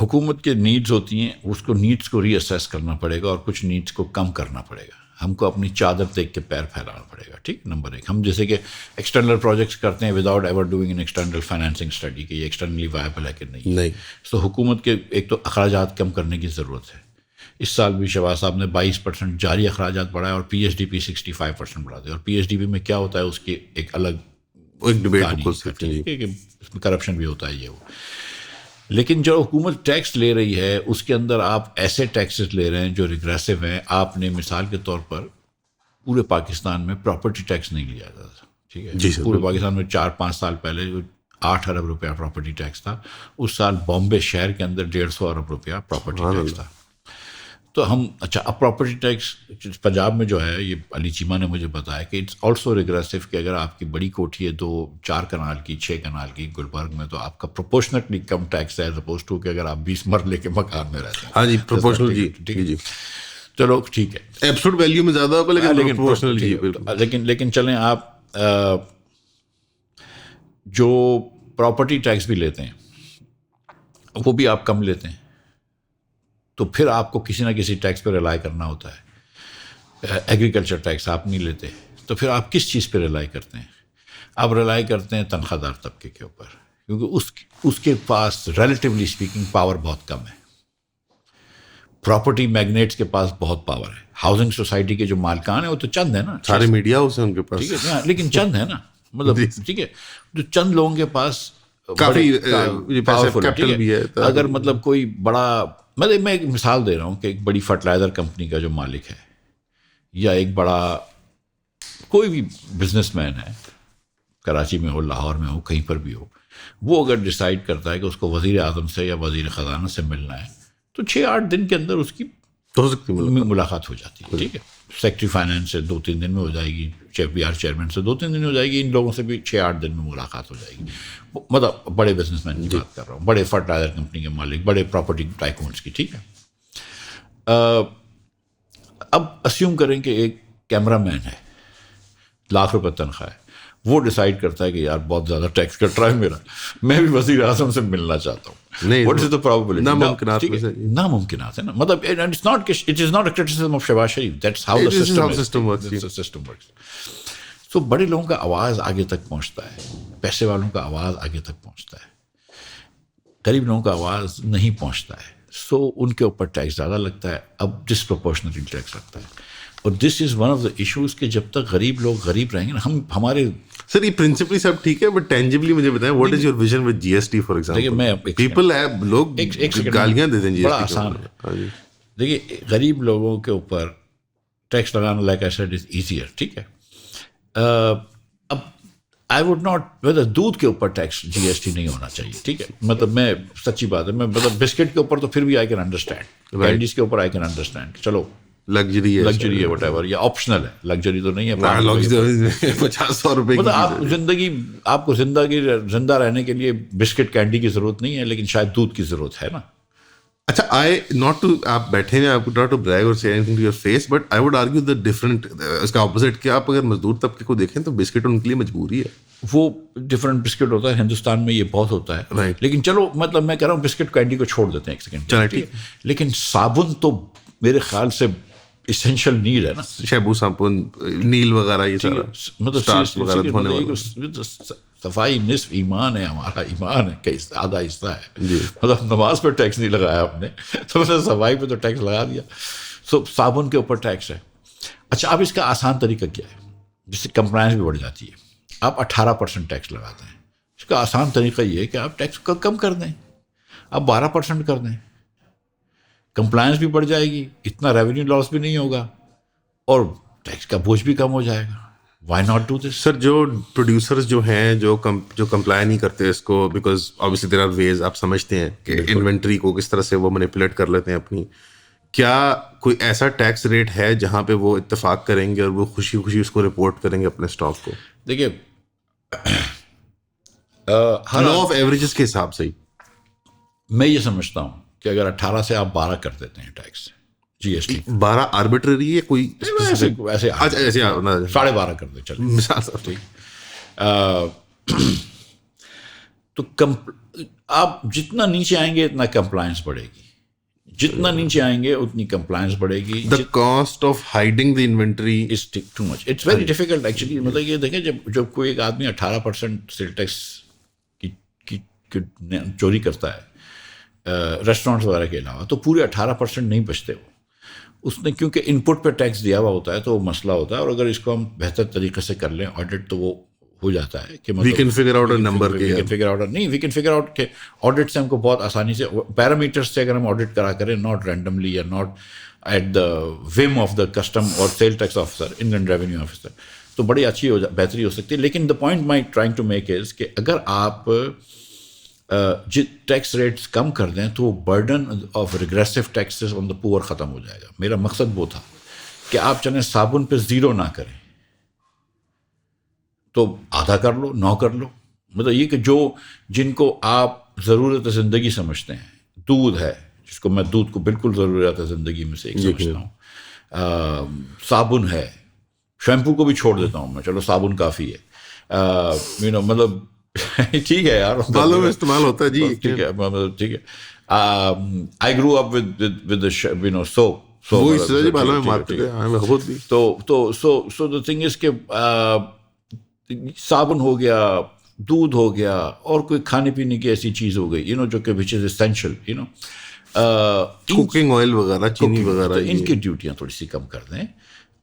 حکومت کے نیڈز ہوتی ہیں، اس کو نیڈز کو ری اسیس کرنا پڑے گا اور کچھ نیڈز کو کم کرنا پڑے گا. ہم کو اپنی چادر دیکھ کے پیر پھیلانا پڑے گا. ٹھیک، نمبر ایک، ہم جیسے کہ ایکسٹرنل پروجیکٹس کرتے ہیں without ever doing in external financing study کہ یہ ایکسٹرنلی وائبل ہے کہ نہیں. تو حکومت کے ایک تو اخراجات کم کرنے کی ضرورت ہے. اس سال بھی شہباز صاحب نے 22% جاری اخراجات بڑھائے اور پی ایچ ڈی پی 65% بڑھا دے. اور پی ایچ ڈی پی میں کیا ہوتا ہے اس کی ایک الگ ڈبیٹ، کرپشن بھی ہوتا ہے یہ وہ. لیکن جو حکومت ٹیکس لے رہی ہے اس کے اندر آپ ایسے ٹیکسز لے رہے ہیں جو ریگریسو ہیں. آپ نے مثال کے طور پر پورے پاکستان میں پراپرٹی ٹیکس نہیں لیا جاتا تھا. ٹھیک ہے، پورے پاکستان میں 4-5 سال پہلے 8 ارب روپیہ پراپرٹی ٹیکس تھا. اس سال بامبے شہر کے اندر 150 ارب روپیہ پراپرٹی ٹیکس تھا. تو ہم اب پراپرٹی ٹیکس پنجاب میں جو ہے، یہ علی چیمہ نے مجھے بتایا کہ اٹس آلسو ریگریسو کہ اگر آپ کی بڑی کوٹھی ہے 2-4 کنال کی، 6 کنال کی گلبرگ میں، تو آپ کا پروپورشنٹلی کم ٹیکس ہے ایز اپوز ٹو کہ اگر آپ 20 مرلے کے مکان میں رہتے ہیں. ہاں جی، پروپورشنل. جی چلو ٹھیک ہے، ایبسولوٹ ویلیو میں زیادہ ہوگا لیکن پروپورشنل. لیکن چلیں آپ جو پراپرٹی ٹیکس بھی لیتے ہیں وہ بھی آپ کم لیتے ہیں، تو پھر آپ کو کسی نہ کسی ٹیکس پہ ریلائی کرنا ہوتا ہے. ایگریکلچر ٹیکس آپ نہیں لیتے، تو پھر آپ کس چیز پہ ریلائی کرتے ہیں؟ آپ ریلائی کرتے ہیں تنخواہ دار طبقے کے اوپر، کیونکہ اس کے پاس ریلیٹیولی اسپیکنگ پاور بہت کم ہے. پراپرٹی میگنیٹس کے پاس بہت پاور ہے. ہاؤسنگ سوسائٹی کے جو مالکان ہیں وہ تو چند ہیں نا، سارے میڈیا ہاؤس ہیں ان کے پاس، ٹھیک ہے، لیکن چند ہے نا، مطلب ٹھیک ہے، جو چند لوگوں کے پاس کافی کیپٹل بھی ہے. اگر مطلب کوئی بڑا، مطلب میں ایک مثال دے رہا ہوں کہ ایک بڑی فرٹیلائزر کمپنی کا جو مالک ہے یا ایک بڑا کوئی بھی بزنس مین ہے، کراچی میں ہو، لاہور میں ہو، کہیں پر بھی ہو، وہ اگر ڈیسائیڈ کرتا ہے کہ اس کو وزیر اعظم سے یا وزیر خزانہ سے ملنا ہے تو 6-8 دن کے اندر اس کی ہو سکتی ملاقات ہو جاتی ہے. ٹھیک ہے، سیکٹری فائنانس سے 2-3 دن میں ہو جائے گی، بی آر چیئرمین سے 2-3 دن میں ہو جائے گی، ان لوگوں سے بھی 8-8 دن میں ملاقات ہو جائے گی. مطلب بڑے بزنس مین کی بات کر رہا ہوں، بڑے فرٹیلائزر کمپنی کے مالک، بڑے پراپرٹی ٹائکونس کی. ٹھیک ہے، اب اسیوم کریں کہ ایک کیمرہ مین ہے، لاکھ روپے تنخواہ ہے، وہ ڈیسائیڈ کرتا ہے کہ یار بہت زیادہ ٹیکس کٹ رہا ہے میرا، میں بھی وزیر اعظم سے ملنا چاہتا ہوں. What is the probability? ناممکنات ہے نا. مطلب it is not a criticism of Shehbaz Sharif. That's how the system works. So بڑے لوگوں کا آواز آگے تک پہنچتا ہے، پیسے والوں کا آواز آگے تک پہنچتا ہے، غریب لوگوں کا آواز نہیں پہنچتا ہے. سو ان کے اوپر ٹیکس زیادہ لگتا ہے، اب ڈسپروپورشنلی ٹیکس لگتا ہے. اور this is one of the issues کہ جب تک غریب لوگ غریب رہیں گے نا، ہمارے سر یہ پرنسپلی سب ٹھیک ہے، بٹ ٹینجبلی مجھے بتائیں what is your vision with G S T for example? People لوگ گالیاں دیتے ہیں جی ایس ٹی. بڑا آسان ہے. دیکھیے، غریب لوگوں کے اوپر ٹیکس لگانا like I said is easier. ٹھیک ہے، اب آئی وڈ ناٹ ویدر دودھ کے اوپر ٹیکس جی ایس ٹی نہیں ہونا چاہیے. ٹھیک ہے، مطلب میں سچی بات ہے، میں مطلب بسکٹ کے اوپر تو پھر بھی آئی کین انڈرسٹینڈ، کینڈیز کے اوپر آئی کین انڈرسٹینڈ، چلو لگژری ہے وٹ ایور، یا آپشنل ہے، لگژری تو نہیں ہے. 50-100 روپے مطلب آپ کو زندہ رہنے کے لیے بسکٹ کینڈی کی ضرورت نہیں ہے، لیکن شاید دودھ کی ضرورت ہے نا. اچھا، آپ بیٹھے ہیں، آپ کو not to brag or say anything to your face, but I would argue the different, اس کا اپوزٹ کہ آپ اگر مزدور طبقے کو دیکھیں تو بسکٹ ان کے لیے مجبوری ہے. وہ ڈفرنٹ بسکٹ ہوتا ہے، ہندوستان میں یہ بہت ہوتا ہے. لیکن چلو، مطلب میں کہہ رہا ہوں بسکٹ کینڈی کو چھوڑ دیتے ہیں ایک سیکنڈ. چلیں ٹھیک، لیکن صابن تو میرے خیال سے اسینشیل نیڈ ہے نا. شیمپو، صابن، نیل وغیرہ، یہ سارا مطلب صفائی نصف ایمان ہے، ہمارا ایمان ہے کہ آدھا حصہ ہے. مطلب نماز پہ ٹیکس نہیں لگایا آپ نے، تو صفائی پہ تو ٹیکس لگا دیا. سو صابن کے اوپر ٹیکس ہے. اچھا اب اس کا آسان طریقہ کیا ہے جس سے کمپلائنس بھی بڑھ جاتی ہے؟ آپ 18% ٹیکس لگاتے ہیں. اس کا آسان طریقہ یہ ہے کہ آپ ٹیکس کو کم کر دیں, آپ 12% کر دیں, کمپلائنس بھی بڑھ جائے گی, اتنا ریونیو لاس بھی نہیں ہوگا, اور ٹیکس کا بوجھ بھی کم ہو جائے گا. Why not do this? Sir جو پروڈیوسرز جو ہیں جو کمپلائی نہیں کرتے اس کو, بیکاز آبویسلی دیر آر ویز, آپ سمجھتے ہیں کہ انوینٹری کو کس طرح سے وہ مینیپولیٹ کر لیتے ہیں اپنی, کیا کوئی ایسا ٹیکس ریٹ ہے جہاں پہ وہ اتفاق کریں گے اور وہ خوشی خوشی اس کو رپورٹ کریں گے اپنے اسٹاک کو؟ دیکھیے لا آف ایوریجز کے حساب سے ہی میں یہ سمجھتا ہوں کہ اگر 18 سے آپ 12 کر دیتے ہیں tax G S T, 12 arbitrary ہے کوئی ایسے 12.5 کر دیں چلیں مثال صاحب, تو آپ جتنا نیچے آئیں گے اتنا کمپلائنس بڑھے گی, جتنا نیچے آئیں گے اتنی کمپلائنس بڑھے گی. the cost of hiding the inventory is too much. It's very difficult actually. مطلب یہ دیکھیں جب کوئی ایک آدمی 18% سیل ٹیکس کی چوری کرتا ہے ریسٹورینٹس وغیرہ کے علاوہ, تو پورے 18% نہیں بچتے وہ. اس نے کیونکہ ان پٹ پہ ٹیکس دیا ہوا ہوتا ہے تو وہ مسئلہ ہوتا ہے, اور اگر اس کو ہم بہتر طریقے سے کر لیں آڈٹ تو وہ ہو جاتا ہے کہ we can figure out a number we can figure out کہ آڈٹ سے ہم کو بہت آسانی سے پیرامیٹرس سے اگر ہم آڈٹ کرا کریں, ناٹ رینڈملی یا not at the whim of the custom اور sale tax officer, inland revenue officer, تو بڑی اچھی بہتری ہو سکتی ہے. لیکن the point my trying to make is کہ اگر آپ ٹیکس ریٹس کم کر دیں تو burden of regressive taxes on the poor ختم ہو جائے گا. میرا مقصد وہ تھا کہ آپ چلیں صابن پہ 0 نہ کریں, تو آدھا کر لو, 9 کر لو. مطلب یہ کہ جن کو آپ ضرورت زندگی سمجھتے ہیں, دودھ ہے جس کو میں دودھ کو بالکل ضرورت ہے زندگی میں سے ایک سمجھتا ہوں, صابن ہے, شیمپو کو بھی چھوڑ دیتا ہوں میں, چلو صابن کافی ہے, مطلب ٹھیک ہے یار, بالوں میں استعمال ہوتا ہے جی, ٹھیک ہے مطلب ٹھیک ہے. آئی گرو اپ ود سوپ, بالوں میں مارتے تھے خود بھی. تو دا تھنگ از کہ صابن ہو گیا, دودھ ہو گیا, اور کوئی کھانے پینے کی ایسی چیز ہو گئی جو کہ وچ از اسینشیل, کوکنگ آئل وغیرہ, چینی وغیرہ, ان کی ڈیوٹیاں تھوڑی سی کم کر دیں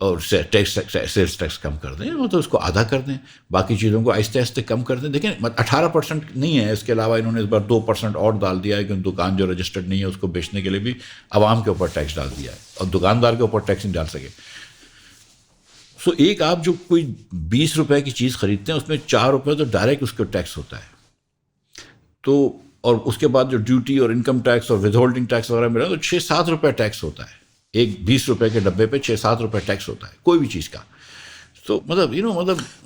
اور سیلس ٹیکس کم کر دیں, تو اس کو آدھا کر دیں, باقی چیزوں کو آہستہ آہستہ کم کر دیں. دیکھیں 18% نہیں ہے, اس کے علاوہ انہوں نے اس بار 2% اور ڈال دیا ہے کہ دکان جو رجسٹرڈ نہیں ہے اس کو بیچنے کے لیے بھی عوام کے اوپر ٹیکس ڈال دیا ہے, اور دکاندار کے اوپر ٹیکس نہیں ڈال سکے. سو ایک آپ جو کوئی 20 روپے کی چیز خریدتے ہیں اس میں 4 روپے تو ڈائریکٹ اس کو ٹیکس ہوتا ہے, تو اور اس کے بعد جو ڈیوٹی اور انکم ٹیکس اور ود ہولڈنگ ٹیکس وغیرہ ملا تو 6-7 روپے ٹیکس ہوتا ہے. ایک 20 روپے کے ڈبے پہ 6-7 روپے ٹیکس ہوتا ہے کوئی بھی چیز کا. تو مطلب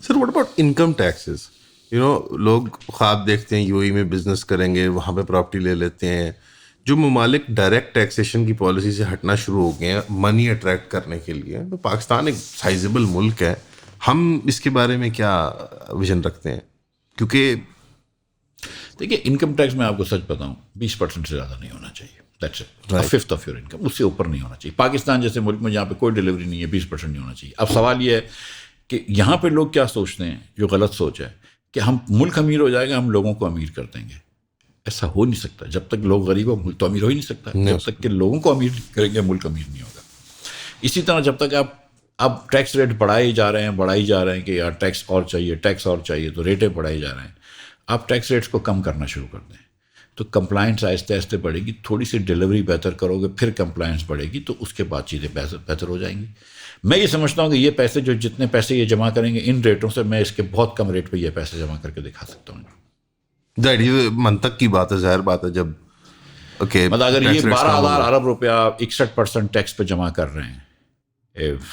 sir what about income taxes? لوگ خواب دیکھتے ہیں UAE میں بزنس کریں گے, وہاں پہ پراپرٹی لے لیتے ہیں. جو ممالک ڈائریکٹ ٹیکسیشن کی پالیسی سے ہٹنا شروع ہو گئے ہیں منی اٹریکٹ کرنے کے لیے, تو پاکستان ایک سائزیبل ملک ہے, ہم اس کے بارے میں کیا ویژن رکھتے ہیں؟ کیونکہ دیکھیے انکم ٹیکس میں آپ کو سچ بتاؤں 20% سے زیادہ نہیں ہونا چاہیے, that's it, 1/5 of your income, اس سے اوپر نہیں ہونا چاہیے. پاکستان جیسے ملک میں جہاں پہ کوئی ڈلیوری نہیں ہے 20% نہیں ہونا چاہیے. اب سوال یہ ہے کہ یہاں پہ لوگ کیا سوچتے ہیں, جو غلط سوچ ہے کہ ہم ملک امیر ہو جائے گا, ہم لوگوں کو امیر کر دیں گے. ایسا ہو نہیں سکتا. جب تک لوگ غریب ہو ملک تو امیر ہو ہی نہیں سکتا. جب تک کہ لوگوں کو امیر کریں گے ملک امیر نہیں ہوگا. اسی طرح جب تک آپ ٹیکس ریٹ بڑھائے جا رہے ہیں کہ یار ٹیکس اور چاہیے تو ریٹیں بڑھائی جا رہے ہیں, آپ ٹیکس ریٹس کو کم کرنا شروع کر دیں تو کمپلائنس آہستہ آہستہ بڑھے گی. تھوڑی سی ڈلیوری بہتر کرو گے, پھر کمپلائنس بڑھے گی, تو اس کے بعد چیزیں بہتر ہو جائیں گی. میں یہ سمجھتا ہوں کہ یہ پیسے جتنے پیسے یہ جمع کریں گے ان ریٹوں سے, میں اس کے بہت کم ریٹ پہ یہ پیسے جمع کر کے دکھا سکتا ہوں. یہ منطق کی بات ہے, ظاہر بات ہے. جب مطلب اگر یہ 12,000 ارب روپیہ 61% ٹیکس پہ جمع کر رہے ہیں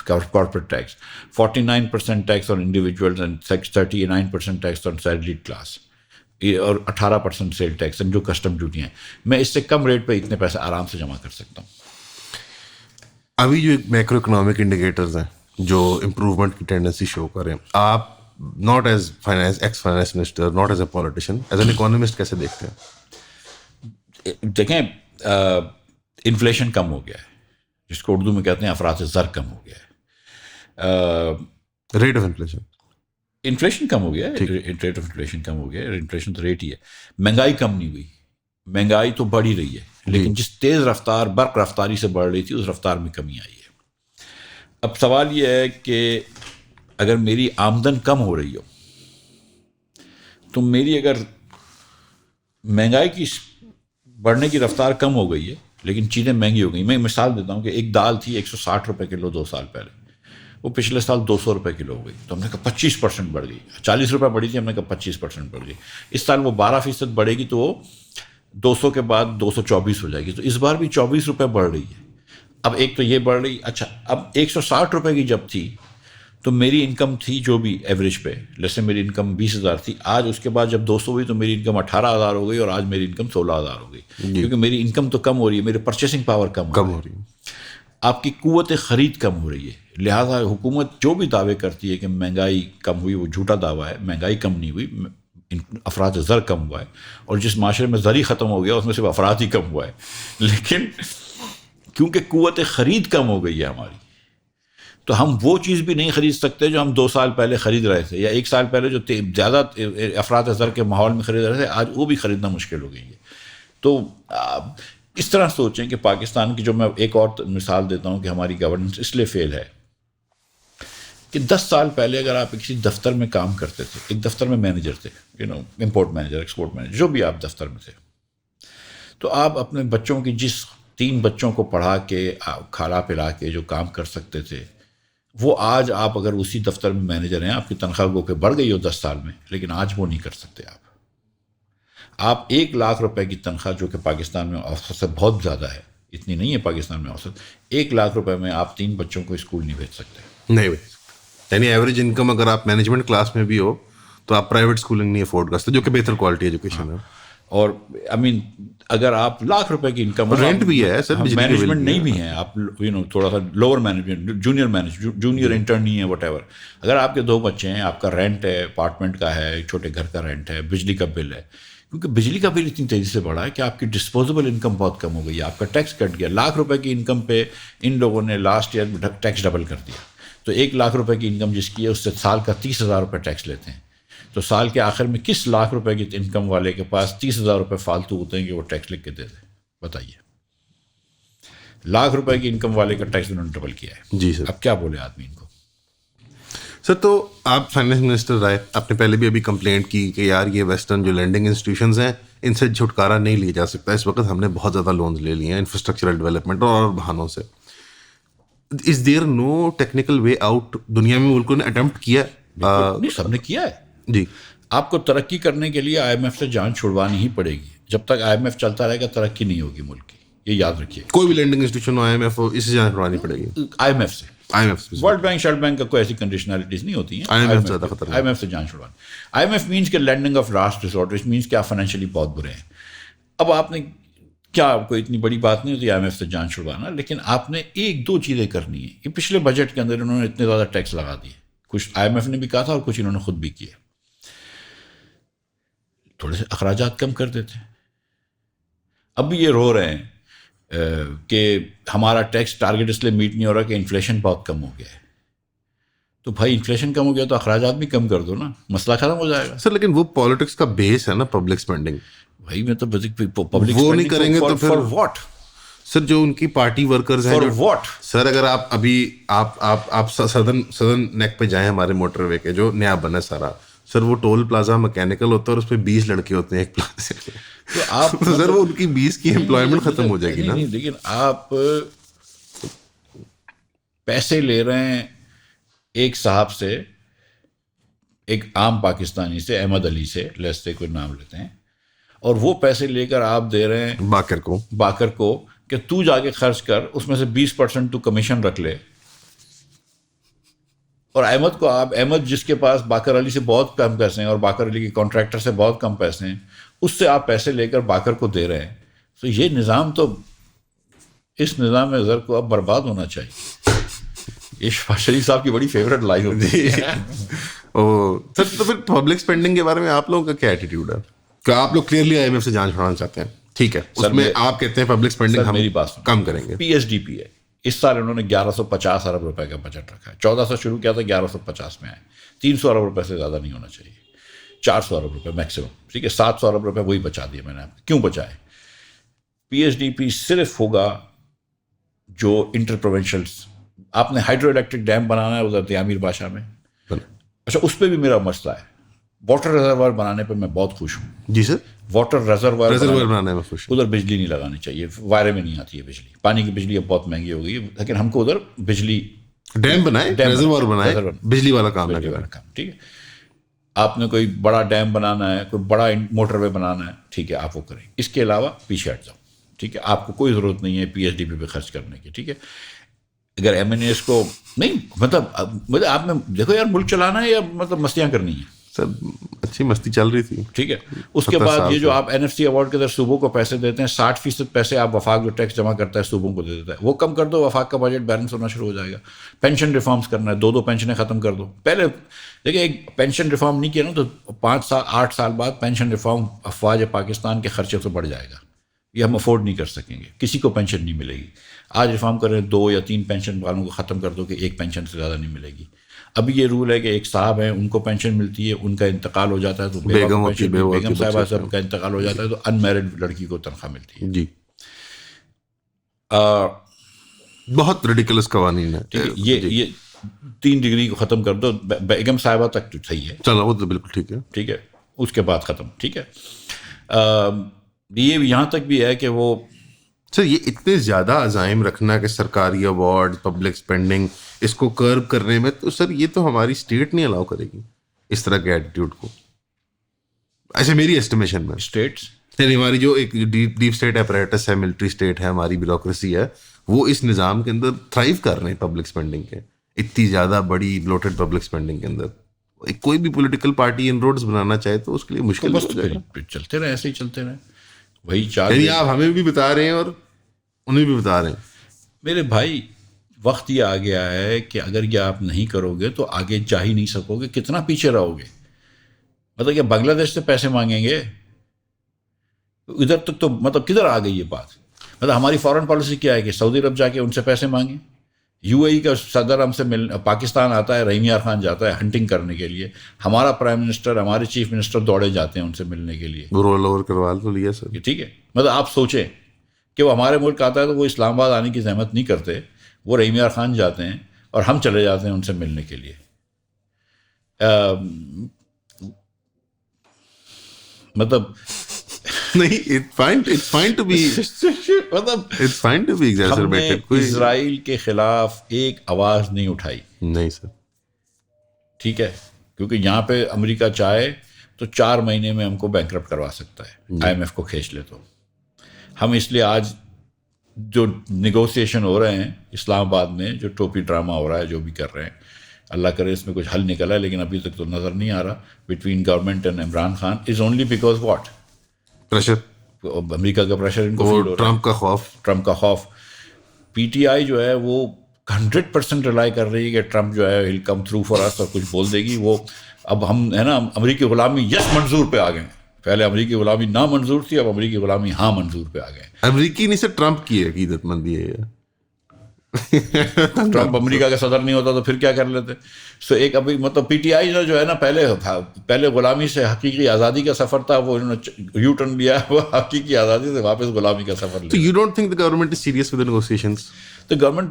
corporate tax, 49% tax on individuals and 39% tax on salaried class, اور 18% سیل ٹیکس جو کسٹم ڈیوٹی ہیں, میں اس سے کم ریٹ پہ اتنے پیسے آرام سے جمع کر سکتا ہوں. ابھی جو میکرو اکنامک انڈیکیٹرز ہیں جو امپروومنٹ کی ٹینڈنسی شو کریں, آپ not as x finance minister, not as a politician, as an economist کیسے دیکھتے ہیں؟ دیکھیں انفلیشن کم ہو گیا ہے, جس کو اردو میں کہتے ہیں افراط زر کم ہو گیا ہے. ریٹ آف انفلیشن کم ہو گیا ہے, ریٹ آف انفلیشن کم ہو گیا ہے. انفلیشن تو ریٹ ہی ہے. مہنگائی کم نہیں ہوئی, مہنگائی تو بڑھ ہی رہی ہے, لیکن جس تیز رفتار برق رفتاری سے بڑھ رہی تھی اس رفتار میں کمی آئی ہے. اب سوال یہ ہے کہ اگر میری آمدن کم ہو رہی ہو تو میری اگر مہنگائی کی بڑھنے کی رفتار کم ہو گئی ہے لیکن چیزیں مہنگی ہو گئی. میں مثال دیتا ہوں کہ ایک دال تھی 160 روپے کلو 2 سال پہلے, وہ پچھلے سال 200 روپے کلو ہو گئی, تو ہم نے کہا 25% بڑھ گئی. 40 روپے بڑھی تھی, ہم نے کہا 25% بڑھ گئی. اس سال وہ 12% بڑھے گی تو وہ 200 کے بعد 224 ہو جائے گی. تو اس بار بھی 24 روپے بڑھ رہی ہے. اب ایک تو یہ بڑھ رہی. اچھا, اب 160 روپے کی جب تھی تو میری انکم تھی جو بھی ایوریج پہ, جیسے میری انکم 20,000 تھی, آج اس کے بعد جب 200 ہوئی تو میری انکم 18,000 ہو گئی, اور آج میری انکم 16,000 ہو گئی. کیونکہ میری انکم تو کم ہو رہی ہے, میری پرچیسنگ پاور کم ہو رہی ہے, آپ کی قوت خرید کم ہو رہی ہے. لہٰذا حکومت جو بھی دعوے کرتی ہے کہ مہنگائی کم ہوئی, وہ جھوٹا دعویٰ ہے. مہنگائی کم نہیں ہوئی, افراط زر کم ہوا ہے, اور جس معاشرے میں زر ہی ختم ہو گیا اس میں صرف افراد ہی کم ہوا ہے. لیکن کیونکہ قوت خرید کم ہو گئی ہے ہماری, تو ہم وہ چیز بھی نہیں خرید سکتے جو ہم 2 سال پہلے خرید رہے تھے, یا 1 سال پہلے جو زیادہ افراط زر کے ماحول میں خرید رہے تھے, آج وہ بھی خریدنا مشکل ہو گئی ہے. تو اس طرح سوچیں کہ پاکستان کی, جو میں ایک اور مثال دیتا ہوں کہ ہماری گورننس اس لیے فیل ہے کہ 10 سال پہلے اگر آپ کسی دفتر میں کام کرتے تھے, ایک دفتر میں مینیجر تھے, امپورٹ مینیجر, ایکسپورٹ مینیجر, جو بھی آپ دفتر میں تھے, تو آپ اپنے بچوں کی جس 3 بچوں کو پڑھا کے کھالا پلا کے جو کام کر سکتے تھے, وہ آج آپ اگر اسی دفتر میں مینیجر ہیں, آپ کی تنخواہ گو کہ بڑھ گئی ہو 10 سال میں, لیکن آج وہ نہیں کر سکتے. آپ 1 لاکھ روپے کی تنخواہ, جو کہ پاکستان میں اوسط سے بہت زیادہ ہے, اتنی نہیں ہے پاکستان میں اوسط, 1 لاکھ روپے میں آپ 3 بچوں کو اسکول نہیں بھیج سکتے. نہیں بھیج سکتے. یعنی ایوریج انکم اگر آپ مینجمنٹ کلاس میں بھی ہو تو آپ پرائیویٹ اسکولنگ نہیں افورڈ کر سکتے, جو کہ بہتر کوالٹی ایجوکیشن ہے. اور اگر آپ لاکھ روپے کی انکم, رینٹ بھی ہے سر, مینجمنٹ نہیں بھی ہے, آپ تھوڑا سا لوور مینجمنٹ, جونیئر انٹرن نہیں ہے, وٹ ایور, اگر آپ کے 2 بچے ہیں, آپ کا رینٹ ہے, اپارٹمنٹ کا ہے, چھوٹے گھر کا رینٹ ہے, بجلی کا بل ہے, کیونکہ بجلی کا بل اتنی تیزی سے بڑھا ہے کہ آپ کی ڈسپوزیبل انکم بہت کم ہو گئی ہے, آپ کا ٹیکس کٹ گیا. لاکھ روپے کی انکم پہ ان لوگوں نے لاسٹ ایئر ٹیکس ڈبل کر دیا. تو 1 لاکھ روپے کی انکم جس کی ہے, اس سے سال کا 30,000 روپے ٹیکس لیتے ہیں. تو سال کے آخر میں کس لاکھ روپے کی انکم والے کے پاس 30,000 روپے فالتو ہوتے ہیں کہ وہ ٹیکس لکھ کے دے دیں؟ بتائیے. لاکھ روپے کی انکم والے کا ٹیکس انہوں نے ڈبل کیا ہے. جی سر. اب کیا بولے آدمی ان کو. سر, تو آپ فائنانس منسٹر رہے, آپ نے پہلے بھی ابھی کمپلینٹ کی کہ یار یہ ویسٹرن جو لینڈنگ انسٹیٹیوشنز ہیں, ان سے چھٹکارا نہیں لیا جا سکتا. اس وقت ہم نے بہت زیادہ لونز لے لیے ہیں انفراسٹرکچرل ڈیولپمنٹ اور بہانوں سے. از دیر نو ٹیکنیکل وے آؤٹ؟ دنیا میں ملکوں نے اٹمپٹ کیا, سب نے کیا ہے. جی, آپ کو ترقی کرنے کے لیے IMF سے جان چھڑوانی ہی پڑے گی. جب تک IMF چلتا رہے گا ترقی نہیں ہوگی ملک کی, یہ یاد رکھیے. کوئی بھی لینڈنگ انسٹیٹیوشن ہو, IMF ہو, اس سے جان چھڑوانی پڑے گی. IMF سے, ورلڈ بینک شرلڈ بینک کا کوئی ایسی کنڈیشنلٹیز نہیں ہوتی ہیں. IMF سے جان چھڑوانی. IMF مینس کہ lending of last resort, which means کہ آپ فائنینشلی بہت برے ہیں. اب آپ نے کیا, کوئی اتنی بڑی بات نہیں ہوتی IMF سے جان چھڑوانا, لیکن آپ نے 1-2 چیزیں کرنی ہیں. یہ پچھلے بجٹ کے اندر انہوں نے اتنے زیادہ ٹیکس لگا دیے, کچھ IMF نے بھی کہا تھا اور کچھ انہوں نے خود بھی کیے. تھوڑے سے اخراجات کم کر دیتے. اب بھی یہ رو رہے ہیں کہ ہمارا ٹیکس ٹارگیٹ اس لیے میٹ نہیں ہو رہا کہ انفلیشن بہت کم ہو گیا ہے. تو بھائی انفلیشن کم ہو گیا تو اخراجات بھی کم کر دو نا, مسئلہ ختم ہو جائے گا. سر لیکن وہ پالیٹکس کا بیس ہے نا, پبلک اسپینڈنگ. بھائی میں تو پبلک وہ نہیں کریں گے تو پھر واٹ سر, جو ان کی پارٹی ورکرز ہیں, واٹ سر, اگر آپ ابھی آپ سدرن نیک پہ جائیں, ہمارے موٹر وے کے جو نیا بنا سارا, سر وہ ٹول پلازا مکینیکل ہوتا ہے اور اس پہ 20 لڑکے ہوتے ہیں ایک پلازے پہ. تو آپ سر وہ ان کی 20 کی امپلائمنٹ ختم ہو جائے گی نا. لیکن آپ پیسے لے رہے ہیں ایک صاحب سے, ایک عام پاکستانی سے, احمد علی سے, لیس سے کوئی نام لیتے ہیں, اور وہ پیسے لے کر آپ دے رہے ہیں باکر کو کہ تو جا کے خرچ کر, اس میں سے 20% تو کمیشن رکھ لے. اور احمد کو آپ, احمد جس کے پاس باکر علی سے بہت کم پیسے ہیں اور باکر علی کے کانٹریکٹر سے بہت کم پیسے ہیں, اس سے آپ پیسے لے کر باکر کو دے رہے ہیں. تو یہ نظام تو, اس نظام زر کو اب برباد ہونا چاہیے. یہ شفاع شریف صاحب کی بڑی فیوریٹ لائن ہوتی ہے. سر تو پھر پبلک اسپینڈنگ کے بارے میں آپ لوگوں کا کیا ایٹیٹیوڈ ہے؟ کہ آپ لوگ کلیئرلی IMF سے جان چھڑانا چاہتے ہیں, ٹھیک ہے, اس میں آپ کہتے ہیں پبلک اسپینڈنگ ہم میری بات کم کریں گے. PSDP ہے, اس سال انہوں نے 1150 ارب روپے کا بجٹ رکھا ہے. 1400 شروع کیا تھا, 1150 میں آئے. 300 ارب روپے سے زیادہ نہیں ہونا چاہیے, 400 ارب روپے میکسیمم, ٹھیک ہے. 700 ارب روپے وہی بچا دیے میں نے. کیوں بچائے؟ PSDP صرف ہوگا جو انٹر پروونشل آپ نے ہائیڈرو الیکٹرک ڈیم بنانا ہے ادھر تعمیر بادشاہ میں. اچھا اس پہ بھی میرا مسئلہ ہے. واٹر ریزروائر بنانے پہ میں بہت خوش ہوں. جی سر. واٹر ریزروائر بنانے میں خوش ہوں. ادھر بجلی نہیں لگانی چاہیے, وائرے میں نہیں آتی ہے بجلی. پانی کی بجلی اب بہت مہنگی ہو گئی ہے, لیکن ہم کو ادھر بجلی ڈیم بنائے, ریزروائر بنائے, بجلی والا کام نہ کریں. ٹھیک ہے. آپ نے کوئی بڑا ڈیم بنانا ہے, کوئی بڑا موٹر وے بنانا ہے, ٹھیک ہے آپ وہ کریں. اس کے علاوہ پیچھے ہٹ جاؤ. ٹھیک ہے, آپ کو کوئی ضرورت نہیں ہے پی ایچ ڈی پہ خرچ کرنے کی. ٹھیک ہے, اگر ایم این ایس کو نہیں مطلب آپ نے دیکھو یار ملک چلانا ہے یا مطلب مستیاں کرنی ہیں. سر اچھی مستی چل رہی تھی. ٹھیک ہے, اس کے بعد یہ جو آپ این ایف سی ایوارڈ کے اندر صوبوں کو پیسے دیتے ہیں, 60% پیسے آپ وفاق جو ٹیکس جمع کرتا ہے صوبوں کو دے دیتا ہے, وہ کم کر دو, وفاق کا بجٹ بیلنس ہونا شروع ہو جائے گا. پینشن ریفارمس کرنا ہے, 2 پینشنیں ختم کر دو. پہلے دیکھیں ایک پینشن ریفارم نہیں کیا نا تو 8 سال بعد پینشن ریفارم افواج پاکستان کے خرچے سے بڑھ جائے گا. یہ ہم افورڈ نہیں کر سکیں گے, کسی کو پینشن نہیں ملے گی. آج ریفارم کریں 2 یا 3 پینشن والوں کو ختم کر دو کہ 1 پینشن سے زیادہ نہیں ملے گی. ابھی یہ رول ہے کہ ایک صاحب ہیں ان کو پینشن ملتی ہے, ان کا انتقال ہو جاتا ہے تو بیگم صاحبہ صاحب کا انتقال ہو جاتا ہے تو ان میرڈ لڑکی کو تنخواہ ملتی ہے. جی بہت ریڈیکلس قوانین ہے. یہ 3 ڈگری کو ختم کر دو, بیگم صاحبہ تک تو صحیح ہے, چلو وہ تو بالکل ٹھیک ہے. ٹھیک ہے, اس کے بعد ختم. ٹھیک ہے, یہ یہاں تک بھی ہے کہ وہ سر یہ اتنے زیادہ عزائم رکھنا کہ سرکاری ایوارڈ, پبلک اسپینڈنگ, اس کو کرب کرنے میں, تو سر یہ تو ہماری اسٹیٹ نہیں الاؤ کرے گی اس طرح کے ایٹیٹیوڈ کو, ایسے میری ایسٹیمیشن میں. اسٹیٹس یعنی ہماری جو ایک ڈیپ اسٹیٹ اپریٹس ہے, ملٹری اسٹیٹ ہے, ہماری بیوروکریسی ہے, وہ اس نظام کے اندر تھرائیو کر رہے ہیں پبلک اسپینڈنگ کے, اتنی زیادہ بڑی بلوٹڈ پبلک اسپینڈنگ کے اندر. کوئی بھی پولیٹیکل پارٹی ان روڈز بنانا چاہے تو اس کے لیے مشکل بس چلتے رہے, ایسے ہی چلتے رہے. وہی یعنی آپ ہمیں بھی بتا رہے ہیں اور انہیں بھی بتا رہے ہیں. میرے بھائی وقت یہ آ گیا ہے کہ اگر یہ آپ نہیں کرو گے تو آگے جا ہی نہیں سکو گے. کتنا پیچھے رہو گے؟ مطلب کہ بنگلہ دیش سے پیسے مانگیں گے ادھر تک, تو مطلب کدھر آ گئی یہ بات؟ مطلب ہماری فارن پالیسی کیا ہے کہ سعودی عرب جا کے ان سے پیسے مانگیں. یو اے ای کا صدر ہم سے پاکستان آتا ہے, رحیم یار خان جاتا ہے ہنٹنگ کرنے کے لیے, ہمارا پرائم منسٹر, ہمارے چیف منسٹر دوڑے جاتے ہیں ان سے ملنے کے لیے. رول اوور کروا تو لیا سر. ٹھیک ہے, مطلب آپ سوچیں کہ وہ ہمارے ملک آتا ہے تو وہ اسلام آباد آنے کی زحمت نہیں کرتے, وہ رحیم یار خان جاتے ہیں اور ہم چلے جاتے ہیں ان سے ملنے کے لیے. مطلب نہیں, it's fine to be ہم نے اسرائیل کے خلاف ایک آواز نہیں اٹھائی. نہیں سر. ٹھیک ہے, کیونکہ یہاں پہ امریکہ چاہے تو 4 مہینے میں ہم کو بینکرپٹ کروا سکتا ہے, آئی ایم ایف کو کھینچ لے تو. ہم اس لیے آج جو نیگوسیشن ہو رہے ہیں اسلام آباد میں, جو ٹوپی ڈرامہ ہو رہا ہے, جو بھی کر رہے ہیں, اللہ کرے اس میں کچھ حل نکلا ہے, لیکن ابھی تک تو نظر نہیں آ رہا. Between government and Imran Khan is only because what? Pressure, امریکہ کا پریشر ان کو فیل ہو رہا ہے, ٹرمپ کا خوف. پی ٹی آئی جو ہے وہ 100% ریلائی کر رہی ہے کہ ٹرمپ جو ہے ول کم تھرو فار اس اور کچھ بول دے گی. وہ اب ہم ہے نا امریکی غلامی یس منظور پہ آ گئے. پہلے امریکی غلامی نا منظور تھی, اب امریکی غلامی ہاں منظور پہ آ گئے. امریکی نہیں سر, ٹرمپ کی عقیدت مندی ہے. ٹرمپ امریکہ کا صدر نہیں ہوتا تو پھر کیا کر لیتے. سو ایک ابھی مطلب پی ٹی آئی جو ہے نا پہلے غلامی سے حقیقی آزادی کا سفر تھا, وہ انہوں نے یو ٹرن لیا, وہ حقیقی آزادی سے واپس غلامی کا سفر لیا. So you don't think the government is serious with the negotiations? The government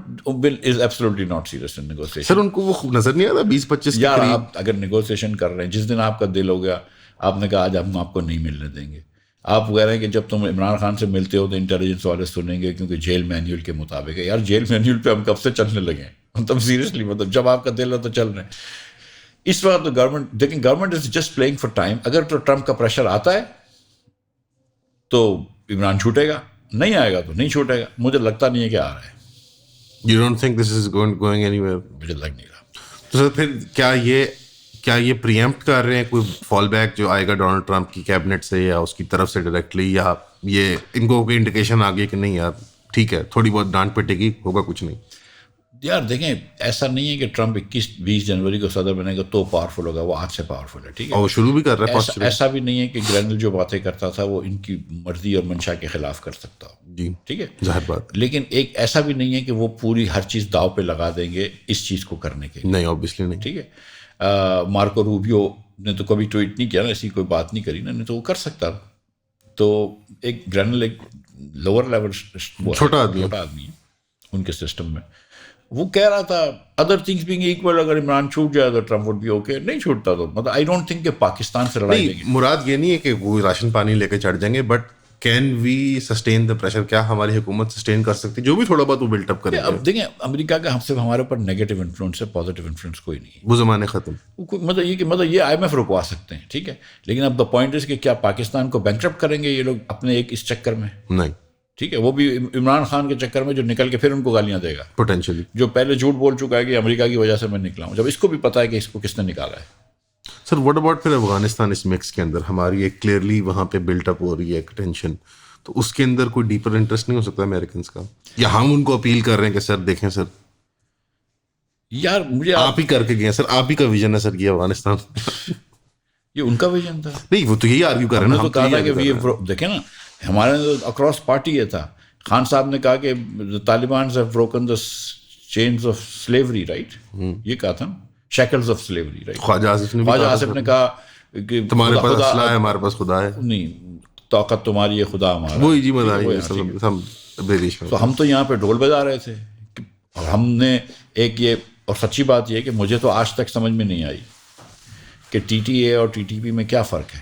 is absolutely not serious in negotiation. سر ان کو وہ نظر نہیں آتا 20-25 یار آپ اگر نیگوسیشن کر رہے ہیں, جس دن آپ کا دل ہو گیا, آپ نے کہا آج ہم آپ کو نہیں ملنے دیں گے. آپ کہہ رہے ہیں کہ جب تم عمران خان سے ملتے ہو تو انٹیلیجنس والے سنیں گے کیونکہ جیل مینیول کے مطابق ہے. یار جیل مینیول پہ ہم کب سے چلنے لگے ہیں, مطلب سیریسلی, مطلب جب آپ کا دل ہے تو چل رہے ہیں. اس وقت تو گورنمنٹ دیکھیں, government is just playing for time. اگر تو ٹرمپ کا پریشر آتا ہے تو عمران چھوٹے گا, نہیں آئے گا تو نہیں چھوٹے گا. مجھے لگتا نہیں ہے کہ آ رہا ہے. You don't think this is going anywhere? مجھے لگ نہیں رہا. تو سر پھر کیا یہ پریمپٹ کر رہے ہیں کوئی فال بیک جو آئے گا ڈونلڈ ٹرمپ کی کیبنٹ سے یا اس کی طرف سے ڈائریکٹلی, یا یہ ان کو کوئی انڈیکیشن آ گئی کہ نہیں یار ٹھیک ہے تھوڑی بہت ڈانٹ پٹے گی, ہوگا کچھ نہیں؟ یار دیکھیں, ایسا نہیں ہے کہ ٹرمپ 21-20 جنوری کو صدر بنے گا تو پاورفل ہوگا, وہ آج سے پاورفل ہے. ٹھیک ہے, اور وہ شروع بھی کر رہا ہے. ایسا بھی نہیں ہے کہ گرینل جو باتیں کرتا تھا وہ ان کی مرضی اور منشا کے خلاف کر سکتا ہو. جی ٹھیک ہے, ظاہر بات. لیکن ایک ایسا بھی نہیں ہے کہ وہ پوری ہر چیز داؤ پہ لگا دیں گے اس چیز کو کرنے کے. نہیں, اوبیسلی نہیں. ٹھیک ہے, مارکو روبیو نے تو کبھی ٹویٹ نہیں کیا نا, ایسی کوئی بات نہیں کری نا, نہیں تو وہ کر سکتا. تو ایک گرینل ایک لوور لیول چھوٹا آدمی ہے ان کے سسٹم میں. وہ کہہ رہا تھا ادر تھنگس بینگ ایکول اگر عمران چھوٹ جائے تو ٹرمپ وڈ بی اوکے. نہیں چھوٹتا تو مطلب آئی ڈونٹ تھنک کہ پاکستان سے لڑائی لیں گے. مراد یہ نہیں ہے کہ وہ راشن پانی لے کے چڑھ جائیں گے, but can we sustain the pressure? کیا ہماری حکومت سسٹین کر سکتی جو بھی تھوڑا بہت وہ بلٹ اپ کرے؟ اب دیکھیں امریکہ کا ہم سے ہمارے اوپر نیگیٹو انفلوئنس ہے, پازیٹیو انفلوئنس کوئی نہیں ہے. وہ زمانے ختم. مطلب یہ کہ مطلب یہ IMF رکوا سکتے ہیں, ٹھیک ہے, لیکن اب دا پوائنٹ از کہ کیا پاکستان کو بینکرپٹ کریں گے یہ لوگ اپنے ایک اس چکر میں؟ نہیں, ٹھیک ہے, وہ بھی عمران خان کے چکر میں جو نکل کے پھر ان کو گالیاں دے گا, پوٹینشلی, جو پہلے جھوٹ بول چکا ہے کہ امریکہ کی وجہ سے میں نکلا ہوں, جب اس کو بھی پتا ہے کہ اس کو کس نے نکالا ہے. سر واٹ اباؤٹ پھر افغانستان اس مکس کے اندر ہماری ایک کلیئرلی وہاں پہ بلٹ اپ ہو رہی ہے ایک ٹینشن, تو اس کے اندر کوئی ڈیپر انٹرسٹ نہیں ہو سکتا امریکنس کا, یا ہم ان کو اپیل کر رہے ہیں کہ سر دیکھیں سر یار مجھے آپ ہی کر کے گئے سر, آپ ہی کا ویژن ہے سر یہ افغانستان. یہ ان کا ویژن تھا, نہیں وہ تو یہی آرگیو کر رہے ہیں تو کہا تھا کہ دیکھیں نا ہمارے اکراس پارٹی یہ تھا, خان صاحب نے کہا کہ Talibans have broken the chains of slavery, right, یہ کہا تھا shackles of slavery, right. Khawaja Asif نے کہا کہ تمہارے پاس اسلحہ ہے ہمارے پاس خدا ہے, نہیں طاقت تمہاری ہے خدا ہمارا, وہی جی مزہ. تو ہم تو یہاں پہ ڈھول بجا رہے تھے, اور ہم نے ایک یہ, اور سچی بات یہ ہے کہ مجھے تو آج تک سمجھ میں نہیں آئی کہ TTA اور TTP میں کیا فرق ہے.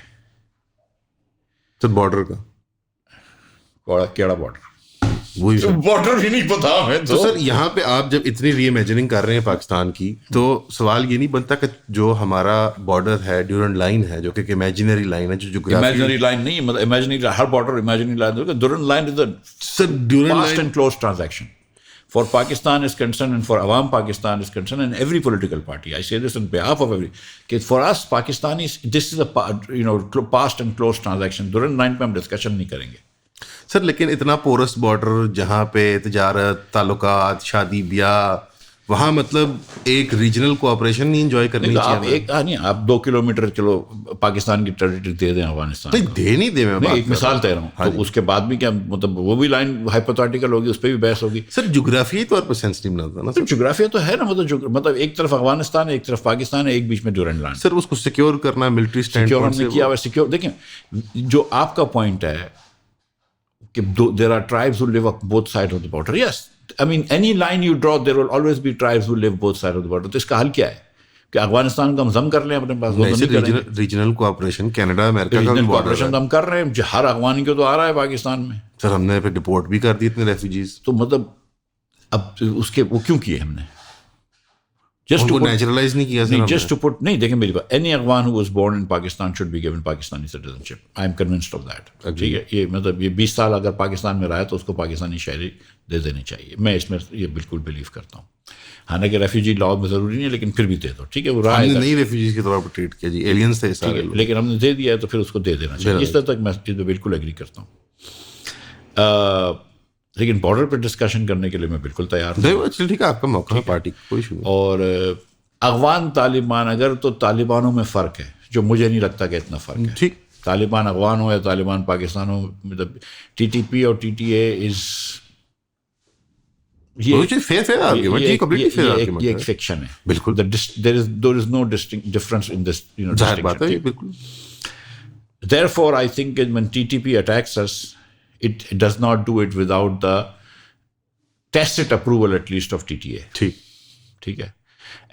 سر بارڈر کا کیڑا بارڈر, وہی بارڈر بھی نہیں پتا ہمیں. تو سر یہاں پہ آپ جب اتنی ری امیجننگ کر رہے ہیں پاکستان کی, تو سوال یہ نہیں بنتا کہ جو ہمارا بارڈر ہے ڈیورنٹ لائن ہے جو کہ امیجنری لائن ہے, جو امیجنری لائن نہیں, مطلب امیجنری ہر border imaginary line, Durand line is sir Durand fast and close transaction for Pakistan is concerned and for Awam Pakistan is concerned and every political party. I say this on behalf of every. For us Pakistanis, this is a past and close transaction. During 9 پہ ہم discussion نہیں کریں گے. سر لیکن اتنا Porus border جہاں پہ تجارت, تعلقات, شادی بیاہ, وہاں مطلب ایک ریجنل کوآپریشن نہیں انجوائے کرنی چاہیے. آپ 2 کلومیٹر چلو پاکستان کی ٹریٹری دے دیں افغانستان, دے نہیں دے, میں ایک مثال دے رہا ہوں, تو اس کے بعد بھی کیا مطلب وہ بھی لائن ہائپوتھیٹیکل ہوگی, اس پہ بھی بحث ہوگی. سر جغرافیائی طور پر سینسٹیو نہ ہوتا نا, جغرافیہ تو ہے نا, مطلب ایک طرف افغانستان ہے ایک طرف پاکستان ہے, ایک بیچ میں ڈیورنٹ لائن. سر اس کو سیکیور کرنا ملٹری اسٹینڈ ہم نے کیا, سیکیور. دیکھیں جو آپ کا پوائنٹ ہے کہ there are tribes who live on both sides of the border. Yes, I mean any line you draw there will always be tribes who live both sides of the border. تو اس کا حل کیا ہے کہ افغانستان کا ہم ضم کر لیں اپنے پاس؟ ریجنل کوآپریشن کینیڈا امریکہ کا کوآپریشن ہم کر رہے ہیں, ہر افغانی کو تو آ رہا ہے پاکستان میں. سر ہم نے پھر ڈپورٹ بھی کر دی اتنے ریفیوجیز, تو مطلب اب اس کے وہ کیوں کیے ہم نے؟ نیچرلائز نہیں کیا نہیں, جسٹ ٹو پٹ. نہیں دیکھیں میری بات, any Afghan who was born in Pakistan should be given Pakistani citizenship. I am convinced of that. ٹھیک ہے, یہ مطلب یہ 20 سال اگر پاکستان میں رہا ہے تو اس کو پاکستانی شہری دے دینی چاہیے. میں اس میں یہ بالکل بلیو کرتا ہوں. حالانکہ ریفیوجی لا میں ضروری نہیں ہے, لیکن پھر بھی دے دو. ٹھیک ہے, وہ رہا نہیں ریفیوجیز کی طور پر ٹریٹ کیا جی, ایلینز تھے سارے, لیکن ہم نے دے دیا ہے تو پھر اس کو دے دینا چاہیے. اس طرح تک میں اس پہ بالکل ایگری کرتا ہوں. لیکن بارڈر پہ ڈسکشن کرنے کے لیے میں بالکل تیار ہوں. ٹھیک ہے, آپ کا موقع ہے پارٹی, کوئی ایشو نہیں. اور افغان طالبان, اگر تو طالبانوں میں فرق ہے جو مجھے نہیں لگتا کہ اتنا فرق ہے. ٹھیک, طالبان افغان ہو یا طالبان پاکستان ہو, مطلب TTP اور TTA از یہ ایک فکشن ہے. بالکل, there is no difference in this. ظاہر بات ہے بالکل. Therefore I think that when TTP attacks us, it does not do it without the tacit approval at least of TTA. ٹھیک ہے.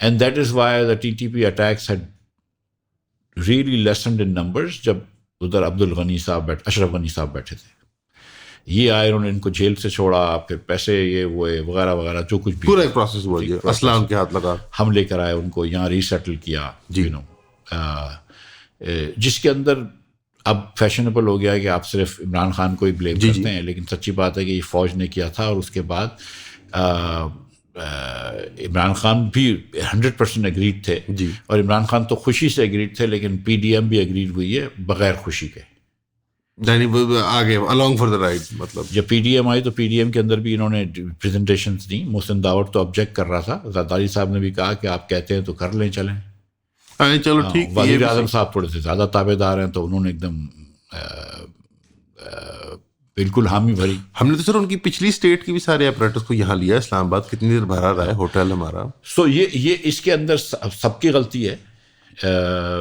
And that is why the TTP attacks had really lessened in numbers جب ادھر عبدالغنی صاحب اشرف غنی صاحب بیٹھے تھے. یہ آئے, انہوں نے ان کو جیل سے چھوڑا, پھر پیسے یہ وہ وغیرہ وغیرہ جو کچھ بھی پورا ایک پروسیس ہوا, اسلام کے ہاتھ لگا, ہم لے کر آئے ان کو یہاں ریسیٹل کیا. جس کے اندر اب فیشنیبل ہو گیا کہ آپ صرف عمران خان کو ہی بلیم کرتے ہیں, لیکن سچی بات ہے کہ یہ فوج نے کیا تھا. اور اس کے بعد عمران خان بھی 100% اگریڈ تھے, اور عمران خان تو خوشی سے اگریڈ تھے, لیکن PDM بھی اگریڈ ہوئی ہے بغیر خوشی کے. آگے along for the ride. مطلب جب PDM آئی تو PDM کے اندر بھی انہوں نے پریزنٹیشنز دیں. محسن داوڑ تو آبجیکٹ کر رہا تھا, زرداری صاحب نے بھی کہا کہ آپ کہتے ہیں تو کر لیں, چلیں. چلو ٹھیک. وزیر اعظم صاحب تھوڑے سے زیادہ تابع دار ہیں, تو انہوں نے ایک دم بالکل حامی بھری. ہم نے تو سر ان کی پچھلی اسٹیٹ کی بھی سارے اپریٹس کو یہاں لیا, اسلام آباد کتنی دیر بھرا رہا ہے ہوٹل ہمارا. سو یہ اس کے اندر سب کی غلطی ہے,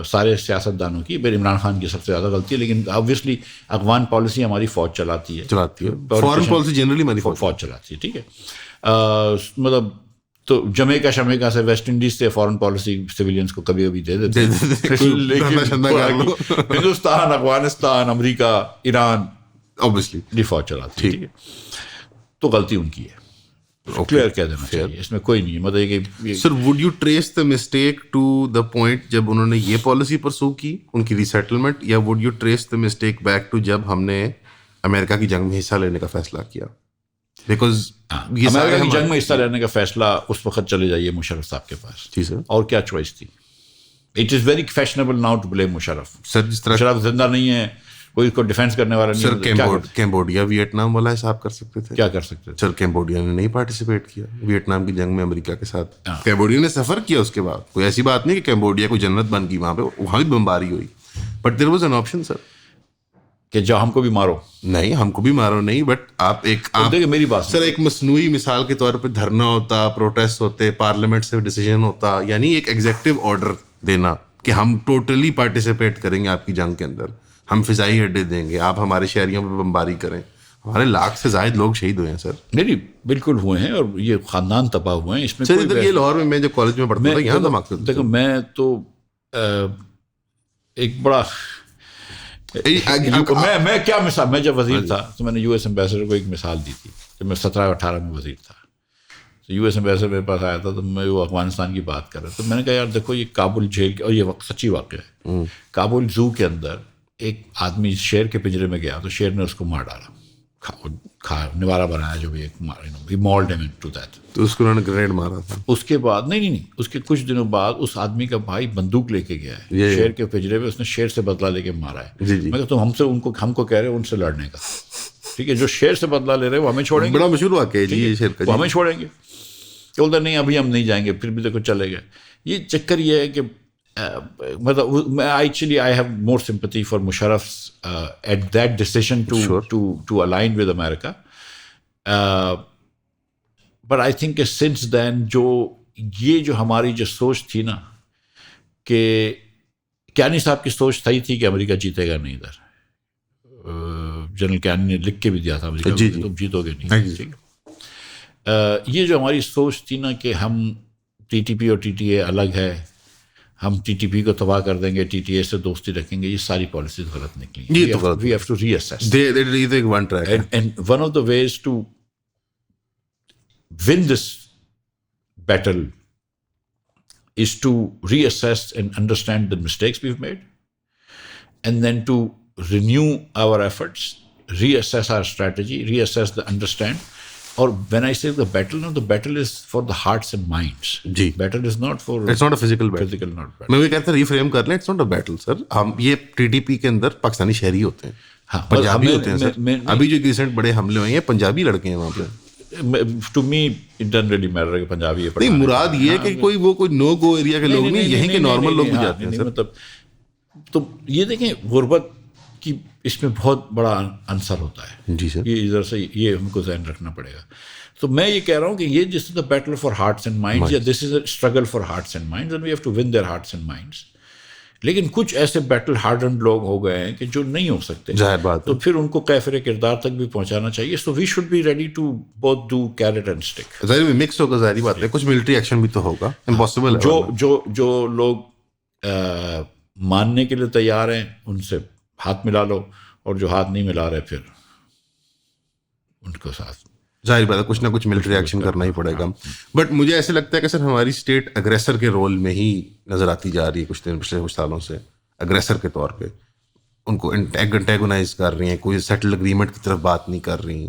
سارے سیاستدانوں کی. پھر عمران خان کی سب سے زیادہ غلطی ہے, لیکن آبویسلی افغان پالیسی ہماری فوج چلاتی ہے, فارن پالیسی جنرلی ہماری فوج چلاتی ہے. ٹھیک ہے, مطلب تو جمیکا سے ویسٹ انڈیز سے فارن پالیسی سویلینس کو کبھی کبھی دے دیتے ہیں، لیکن ہندوستان، افغانستان، امریکہ، ایران obviously دی فوج چلاتی ہے. ٹھیک ہے، تو غلطی ان کی ہے، کلیئر کہہ دینا چاہیے، اس میں کوئی نہیں ہے. مطلب کہ sir would you trace the mistake to the point جب انہوں نے یہ پالیسی پرسو کی ان کی ریسیٹلمنٹ، یا would you trace the mistake back to جب ہم نے امریکہ کی جنگ میں حصہ لینے کا فیصلہ کیا؟ بیکاز امریکہ کی جنگ میں حصہ لینے کا فیصلہ اس وقت چلے جائیے مشرف صاحب کے پاس. جی سر. اور کیا چوائس تھی؟ It is very fashionable now to blame Musharraf. Sir جس طرح مشرف زندہ نہیں ہے، کوئی اس کو ڈیفینس کرنے والا نہیں سر ہے. کیمبوڈیا ویتنام والا حساب کر سکتے تھے. کیا کر سکتے تھے؟ سر کیمبوڈیا نے نہیں پارٹیسپیٹ کیا ویتنام کی جنگ میں امریکہ کے ساتھ. کیمبوڈیا نے سفر کیا اس کے بعد. کوئی ایسی بات نہیں کہ کیمبوڈیا کو جنت بن گئی وہاں پہ، وہاں بھی بمباری ہوئی، but there was an option sir کہ جا ہم کو بھی مارو. نہیں ہم کو بھی مارو نہیں، بٹ آپ دیکھیں میری بات سر ایک مصنوعی مثال کے طور پہ دھرنا ہوتا، پروٹیسٹ ہوتے، پارلیمنٹ سے ڈیسیجن ہوتا، یعنی ایک ایگزیکٹو آرڈر دینا کہ ہم ٹوٹلی پارٹیسپیٹ کریں گے آپ کی جنگ کے اندر، ہم فضائی اڈے دیں گے، آپ ہمارے شہریوں پہ بمباری کریں. ہمارے لاکھ سے زائد لوگ شہید ہوئے ہیں سر. نہیں بالکل ہوئے ہیں، اور یہ خاندان تباہ ہوئے ہیں. اس میں سر ادھر یہ لاہور میں جو کالج میں پڑھتا تھا یہاں کا مقصد دیکھو، میں تو ایک بڑا میں کیا مثال، میں جب وزیر تھا تو میں نے یو ایس ایمبیسڈر کو ایک مثال دی تھی. جب میں 17-18 میں وزیر تھا تو یو ایس ایمبیسڈر میرے پاس آیا تھا تو میں وہ افغانستان کی بات کر رہا تھا. تو میں نے کہا یار دیکھو یہ کابل جیل کے، اور یہ سچی واقعہ ہے، کابل زو کے اندر ایک آدمی شیر کے پنجرے میں گیا تو شیر نے اس کو مار ڈالا، نوارا بنایا جو بھی ایک مالڈ ہم ٹو دیٹ. تو اس کو انہوں نے گریڈ مارا تھا. اس کے بعد نہیں اس کے کچھ دنوں بعد اس آدمی کا بھائی بندوق لے کے گیا ہے شیر کے پنجرے میں، اس نے شیر سے بدلہ لے کے مارا ہے. میں کہا تم ہم کو کہہ رہے ہو ان سے لڑنے کا. ٹھیک ہے، جو شیر سے بدلہ لے رہے وہ ہمیں چھوڑیں گے. بڑا مشہور واقعہ ہے جی یہ شیر کا. وہ ہمیں چھوڑیں گے، بولتا نہیں ابھی ہم نہیں جائیں گے، پھر بھی دیکھو چلے گئے. یہ چکر یہ ہے کہ مطلب actually I have more sympathy for Musharraf at that decision to align with America. But I think کہ سنس دین جو ہماری جو سوچ تھی نا کہ کیانی صاحب کی سوچ صحیح تھی کہ امریکہ جیتے گا نہیں. ادھر جنرل کیانی نے لکھ کے بھی دیا تھا امریکہ تم جیتو گے نہیں. ٹھیک ہے، یہ جو ہماری سوچ تھی نا کہ ہم ٹی ٹی پی اور ٹی ٹی اے الگ ہے، ہم ٹی ٹی پی کو تباہ کر دیں گے، ٹی ٹی اے سے دوستی رکھیں گے، یہ ساری پالیسیز غلط نکلی. We have to reassess. And one of the ways to win this battle is to reassess and understand the mistakes we've made, and then to renew our efforts, reassess our strategy, reassess the understand. Or when I say the battle, no, the battle is for the hearts and minds. جی battle is not for, it's not a physical battle. physical not battle. میں بھی کہتا ہوں ریفریم کر لیں، it's not a battle sir. ہم یہ T T P کے اندر پاکستانی شہری ہوتے ہیں، پنجابی ہوتے ہیں سر. ابھی جو ریسنٹ بڑے حملے ہوئے ہیں پنجابی لڑکے ہیں وہاں پہ. To me it doesn't really matter کہ پنجابی ہے. نہیں مراد یہ ہے کہ کوئی نو گو ایریا کے لوگ نہیں، یہیں کے نارمل لوگ بھی جاتے ہیں سر. مطلب تو یہ دیکھیں غربت کی اس میں بہت بڑا عنصر ہوتا ہے. جی سر. یہ ادھر سے یہ ہم کو ذہن رکھنا پڑے گا. تو میں یہ کہہ رہا ہوں کہ یہ this is the battle for hearts and minds, یا this is a struggle for hearts and minds, and we have to win their hearts and minds. لیکن کچھ ایسے بیٹل ہارڈنڈ لوگ ہو گئے ہیں کہ جو نہیں ہو سکتے، ظاہر بات، تو پھر ان کو کیفر کردار تک بھی پہنچانا چاہیے. So we should be ready to both do carrot and stick. ظاہر مکس ہوگا، ظاہری بات ہے، کچھ ملٹری ایکشن بھی تو ہوگا، امپاسبل ہے. جو لوگ ماننے کے لیے تیار ہیں ان سے ہاتھ ملا لو، اور جو ہاتھ نہیں ملا رہے پھر ان کو ساتھ. ظاہر بات ہے کچھ نہ کچھ ملٹری ایکشن کرنا ہی پڑے گا. بٹ مجھے ایسے لگتا ہے کہ سر ہماری اسٹیٹ اگریسر کے رول میں ہی نظر آتی جا رہی ہے پچھلے کچھ سالوں سے. اگریسر کے طور پہ ان کو انٹیگونائز کر رہی ہیں، کوئی سیٹل اگریمنٹ کی طرف بات نہیں کر رہی،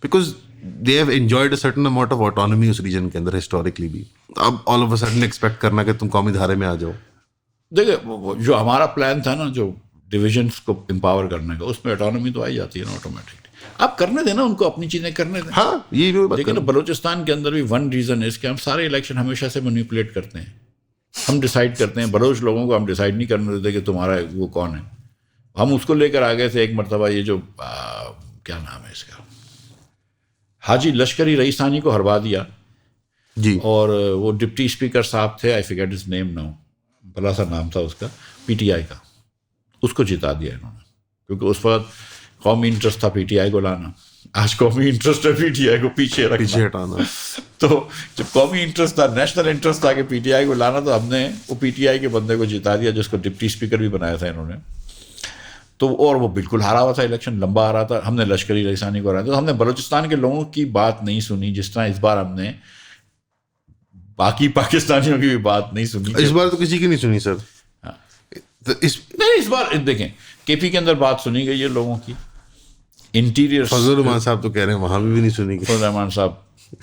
because they have enjoyed a certain amount of autonomy اس ریجن کے اندر ہسٹوریکلی بھی. اب all of a sudden expect کرنا کہ تم قومی دھارے میں آ جاؤ. دیکھیں جو ہمارا پلان تھا نا، جو ڈویژنس کو امپاور کرنے کا، اس میں آٹونومی تو آئی جاتی ہے نا آٹومیٹکلی. آپ کرنے دیں نا ان کو، اپنی چیزیں کرنے دیں. ہاں یہ بھی بات. لیکن بلوچستان کے اندر بھی ون ریزن ہے کہ ہم سارے الیکشن ہمیشہ سے مینیپولیٹ کرتے ہیں. ہم ڈیسائیڈ کرتے ہیں، بلوچ لوگوں کو ہم ڈیسائیڈ نہیں کرنے دیتے کہ تمہارا وہ کون ہے. ہم اس کو لے کر آ گئے تھے ایک مرتبہ، یہ جو کیا نام ہے اس کا، حاجی لشکری رئیسانی کو ہروا دیا جی. اور وہ ڈپٹی اسپیکر صاحب تھے، آئی فارگیٹ ہز نیم ناؤ، بڑا سا نام تھا اس کا، پی ٹی آئی کا، اس کو جتا دیا انہوں نے. کیونکہ اس وقت قومی انٹرسٹ تھا پی ٹی آئی کو لانا، آج قومی انٹرسٹ ہے پی ٹی آئی کو پیچھے ہٹانا. تو جب قومی انٹرسٹ تھا, نیشنل انٹرسٹ تھا کہ پی ٹی آئی کو لانا, تو ہم نے وہ پی ٹی آئی کے بندے کو جتا دیا جس کو ڈپٹی اسپیکر بھی بنایا تھا انہوں نے. تو اور وہ بالکل ہارا ہوا تھا, الیکشن لمبا آ رہا تھا. ہم نے لشکری لسانی کو ہرایا. تو ہم نے بلوچستان کے لوگوں کی بات نہیں سنی, جس طرح اس بار ہم نے باقی پاکستانیوں کی بھی بات نہیں سنی. اس بار تو کسی کی نہیں سنی سر. نہیں, اس بار دیکھیں کے پی کے اندر بات سنی گئی ہے لوگوں کی. انٹیریئر فضل الرحمان صاحب تو کہہ رہے ہیں وہاں بھی نہیں سنی گئی. فضل الرحمان صاحب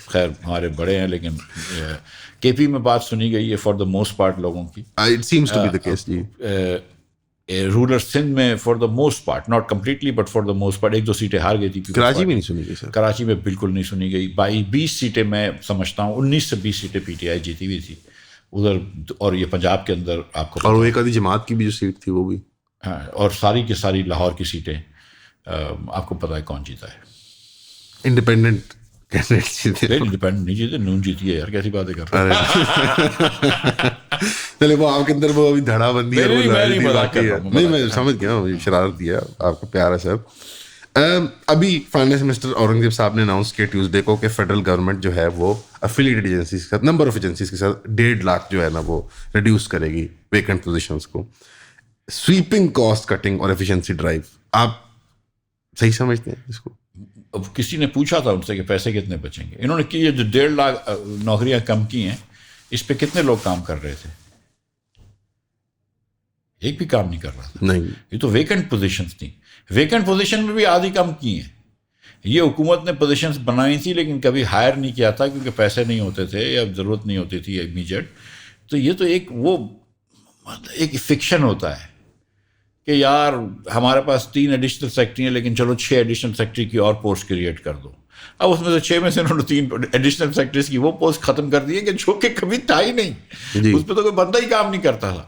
خیر ہمارے بڑے ہیں, لیکن کے پی میں بات سنی گئی ہے فار دا موسٹ پارٹ لوگوں کی. It seems to be the case. جی رولر سندھ میں for the most part, not completely but for the most part, 1-2 سیٹیں ہار گئی تھی. کراچی میں نہیں سنی گئی سر. کراچی میں بالکل نہیں سنی گئی. 20 سیٹیں میں سمجھتا ہوں 19 سے 20 سیٹیں پی ٹی آئی جیتی ہوئی تھی ادھر. اور یہ پنجاب کے اندر آپ کو, اور وہ ایک آدھی جماعت کی بھی جو سیٹ تھی وہ بھی, ہاں, اور ساری کی ساری لاہور کی سیٹیں آپ کو پتہ ہے کون جیتا ہے. انڈیپینڈنٹ کینڈیڈیٹ تھے. انڈیپینڈنٹ نہیں جیتے, نون جیتی ہے یار, کیسی باتیں کر رہے ہیں. چلے وہ آپ کے اندر وہ ابھی دھڑا بندی ہے, نہیں میں سمجھ گیا ہوں, شرارت دیا آپ کا پیار ہے سر. ابھی فائنانس منسٹر اورنگزیب صاحب نے اناؤنس کیا ٹیوزڈے کو کہ فیڈرل گورنمنٹ جو ہے وہ افیلیٹڈ ایجنسیز کے ساتھ, نمبر آف ایجنسیز کے ساتھ 1.5 لاکھ جو ہے نا وہ ریڈیوس کرے گی ویکنٹ پوزیشنس کو. سویپنگ کاسٹ کٹنگ اور ایفیشنسی ڈرائیو, آپ صحیح سمجھتے ہیں اس کو؟ اب کسی نے پوچھا تھا ان سے کہ پیسے کتنے بچیں گے. انہوں نے کی یہ جو 1.5 لاکھ نوکریاں کم کی ہیں, اس پہ کتنے لوگ کام کر رہے تھے؟ ایک بھی کام نہیں کر رہا تھا. نہیں, یہ تو ویکنٹ پوزیشنز تھیں. ویکنٹ پوزیشن میں بھی آدھی کم کی ہیں. یہ حکومت نے پوزیشنز بنائی تھی لیکن کبھی ہائر نہیں کیا تھا کیونکہ پیسے نہیں ہوتے تھے یا ضرورت نہیں ہوتی تھی امیجیٹ. تو یہ تو ایک فکشن ہوتا ہے کہ یار ہمارے پاس 3 ایڈیشنل سیکٹری ہیں لیکن چلو 6 ایڈیشنل سیکٹری کی اور پوسٹ کریٹ کر دو. اب اس میں سے 6 میں سے انہوں نے 3 ایڈیشنل سیکٹریز کی وہ پوسٹ ختم کر دی ہے کہ جو کہ کبھی تھا ہی نہیں, اس پہ تو کوئی بندہ ہی کام نہیں کرتا تھا.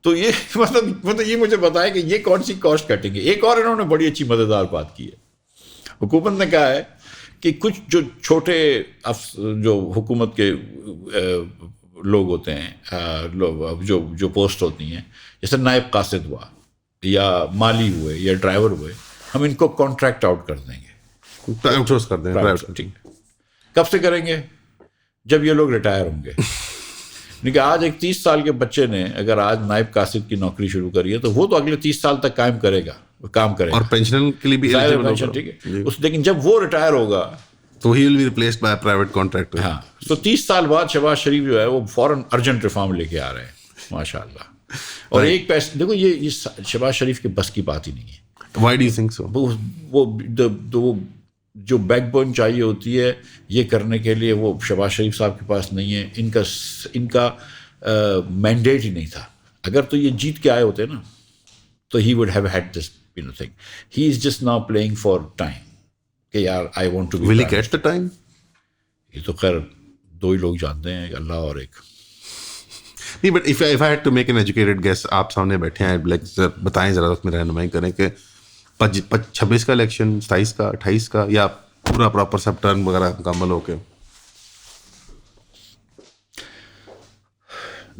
تو یہ مطلب یہ مجھے بتایا کہ یہ کون سی کاسٹ کٹنگ ہے. ایک اور انہوں نے بڑی اچھی مزیدار بات کی ہے. حکومت نے کہا ہے کہ کچھ جو چھوٹے جو حکومت کے لوگ ہوتے ہیں, جو پوسٹ ہوتی ہیں, جیسے نائب قاصد ہوا یا مالی ہوئے یا ڈرائیور ہوئے, ہم ان کو کانٹریکٹ آؤٹ کر دیں گے. کب سے کریں گے؟ جب یہ لوگ ریٹائر ہوں گے. کہ آج ایک 30 سال کے بچے نے اگر آج نائب قاصد کی نوکری شروع کری ہے تو وہ تو اگلے 30 سال تک کام کرے گا, اور پینشن کے لیے بھی پینشن, ٹھیک ہے. لیکن جب وہ ریٹائر ہوگا تو he will be replaced by a private contractor. ہاں, تو 30 سال بعد شہباز شریف جو ہے وہ فوراً ارجنٹ ریفارم لے کے آ رہے ہیں ماشاء اللہ. اور ایک پیسے دیکھو, یہ شہباز شریف کے بس کی بات ہی نہیں ہے. Why do you think so? وہ جو بیک بون چاہیے ہوتی ہے یہ کرنے کے لیے وہ شہباز شریف صاحب کے پاس نہیں ہے. ان کا مینڈیٹ ہی نہیں تھا. اگر تو یہ جیت کے آئے ہوتے نا تو he would have had this thing. He is just now playing for time کہ یار I want to be. Will he get the time? یہ تو خیر 2 ہی لوگ جانتے ہیں, اللہ اور ایک. نہیں, but if I had to make an educated guess, آپ سامنے بیٹھے ہیں, بتائیں ذرا, اس میں رہنمائی کریں کہ 26 کا الیکشن, 27 کا, 28 کا, یا پورا پراپر سب ٹرم وغیرہ مکمل ہو کے؟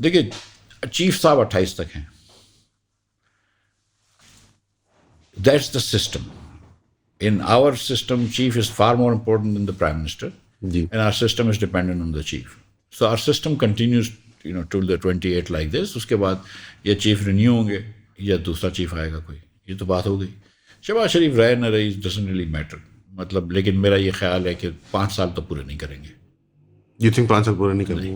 دیکھیے چیف صاحب 28 تک ہیں. That's the system. In our system, chief is far more important than the prime minister. And our system is dependent on the chief. So our system continues, till the 28 like this. اس کے بعد یہ chief renew ہوں گے یا دوسرا chief آئے گا کوئی, یہ تو بات ہو گئی. شہباز شریف رہے نہ رہی doesn't really matter. مطلب لیکن میرا یہ خیال ہے کہ 5 سال تو پورے نہیں کریں گے. You think 5 سال پورے نہیں کریں گے؟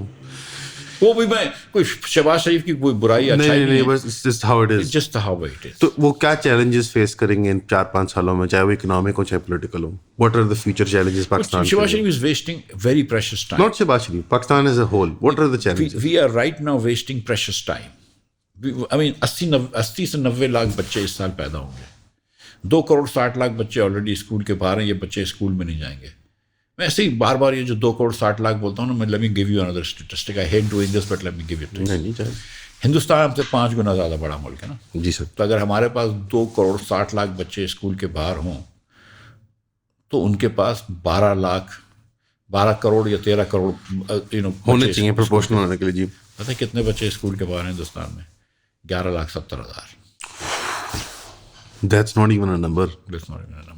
وہ بھی میں کوئی شہباز شریف کی کوئی برائی اچھائی نہیں, بس it's just how it is. It's just how it is. تو وہ کیا چیلنجز فیس کریں گے ان 4-5 سالوں میں, چاہے وہ اکنامک ہو چاہے پولیٹیکل ہو؟ What are the future challenges Pakistan? Shehbaz Sharif is wasting very precious time. Not Shehbaz Sharif, Pakistan as a whole. What are the challenges? We are right now wasting precious time. I mean 80 سے 90 لاکھ بچے اس سال پیدا ہوں گے. 2 کروڑ 60 لاکھ بچے already school کے باہر ہیں. یہ بچے اسکول میں نہیں جائیں گے. میں ایسے ہی بار بار یہ جو 2 کروڑ 60 لاکھ بولتا ہوں نا, let me give you another statistic. I hate doing this but let me give it to you. نہیں چاہیے. ہندوستان ہم سے 5 گنا زیادہ بڑا ملک ہے نا. جی سر. تو اگر ہمارے پاس 2 کروڑ 60 لاکھ بچے اسکول کے باہر ہوں تو ان کے پاس 12 کروڑ یا 13 کروڑ ہونے چاہیے پروپورشنل ہونے کے لیے. جی پتہ کتنے بچے اسکول کے باہر ہیں ہندوستان میں؟ 11,70,000. That's not even a number. That's not even a number.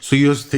So you're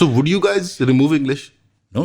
So would you guys remove English? No.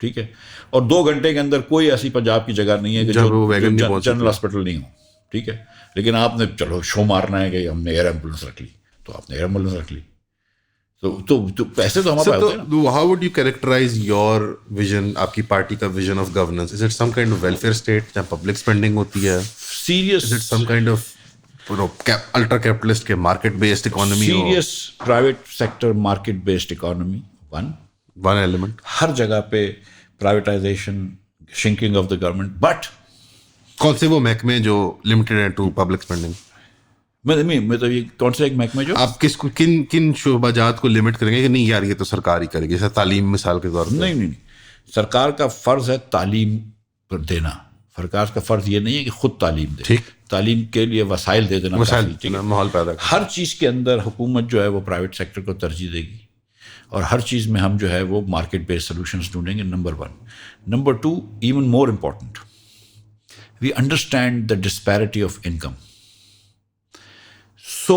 ٹھیک ہے, اور 2 گھنٹے کے اندر کوئی ایسی پنجاب کی جگہ نہیں ہے کہ جو جنرل ہاسپٹل نہیں ہو, ٹھیک ہے, لیکن آپ نے چلو شو مارنا ہے کہ ہم نے ایئر ایمبولینس رکھ لی, تو آپ نے ایئر ایمبولینس رکھ لی, تو پیسے تو ہمارے پاس ہوتے ہیں نا. How would you characterize your vision, آپ کی پارٹی کا vision of governance? Is it some kind of welfare state جہاں پبلک اسپینڈنگ ہوتی ہے؟ Serious, is it some kind of ultra capitalist کے market based economy? Serious private sector market based economy one element. ہر جگہ پہ privatization, shrinking of the government, but کون سے وہ محکمے جو لمیٹڈ ہیں ٹو پبلک اسپینڈنگ؟ میں تو یہ کون سا ایک محکمہ جو آپ کس کو کن شعبہ جات کو لمٹ کریں گے کہ نہیں یار یہ تو سرکار ہی کرے گی, جیسے تعلیم مثال کے طور پر؟ نہیں, سرکار کا فرض ہے تعلیم پر دینا. سرکار کا فرض یہ نہیں ہے کہ خود تعلیم دے, ٹھیک, تعلیم کے لیے وسائل دے دینا, وسائل ماحول پیدا کریں. ہر چیز کے اندر حکومت جو ہے وہ پرائیویٹ سیکٹر کو ترجیح دے گی, اور ہر چیز میں ہم جو ہے وہ مارکیٹ بیسڈ سولوشنس ڈھونڈیں گے, number 1. Number 2, even more important, we understand the disparity of income. So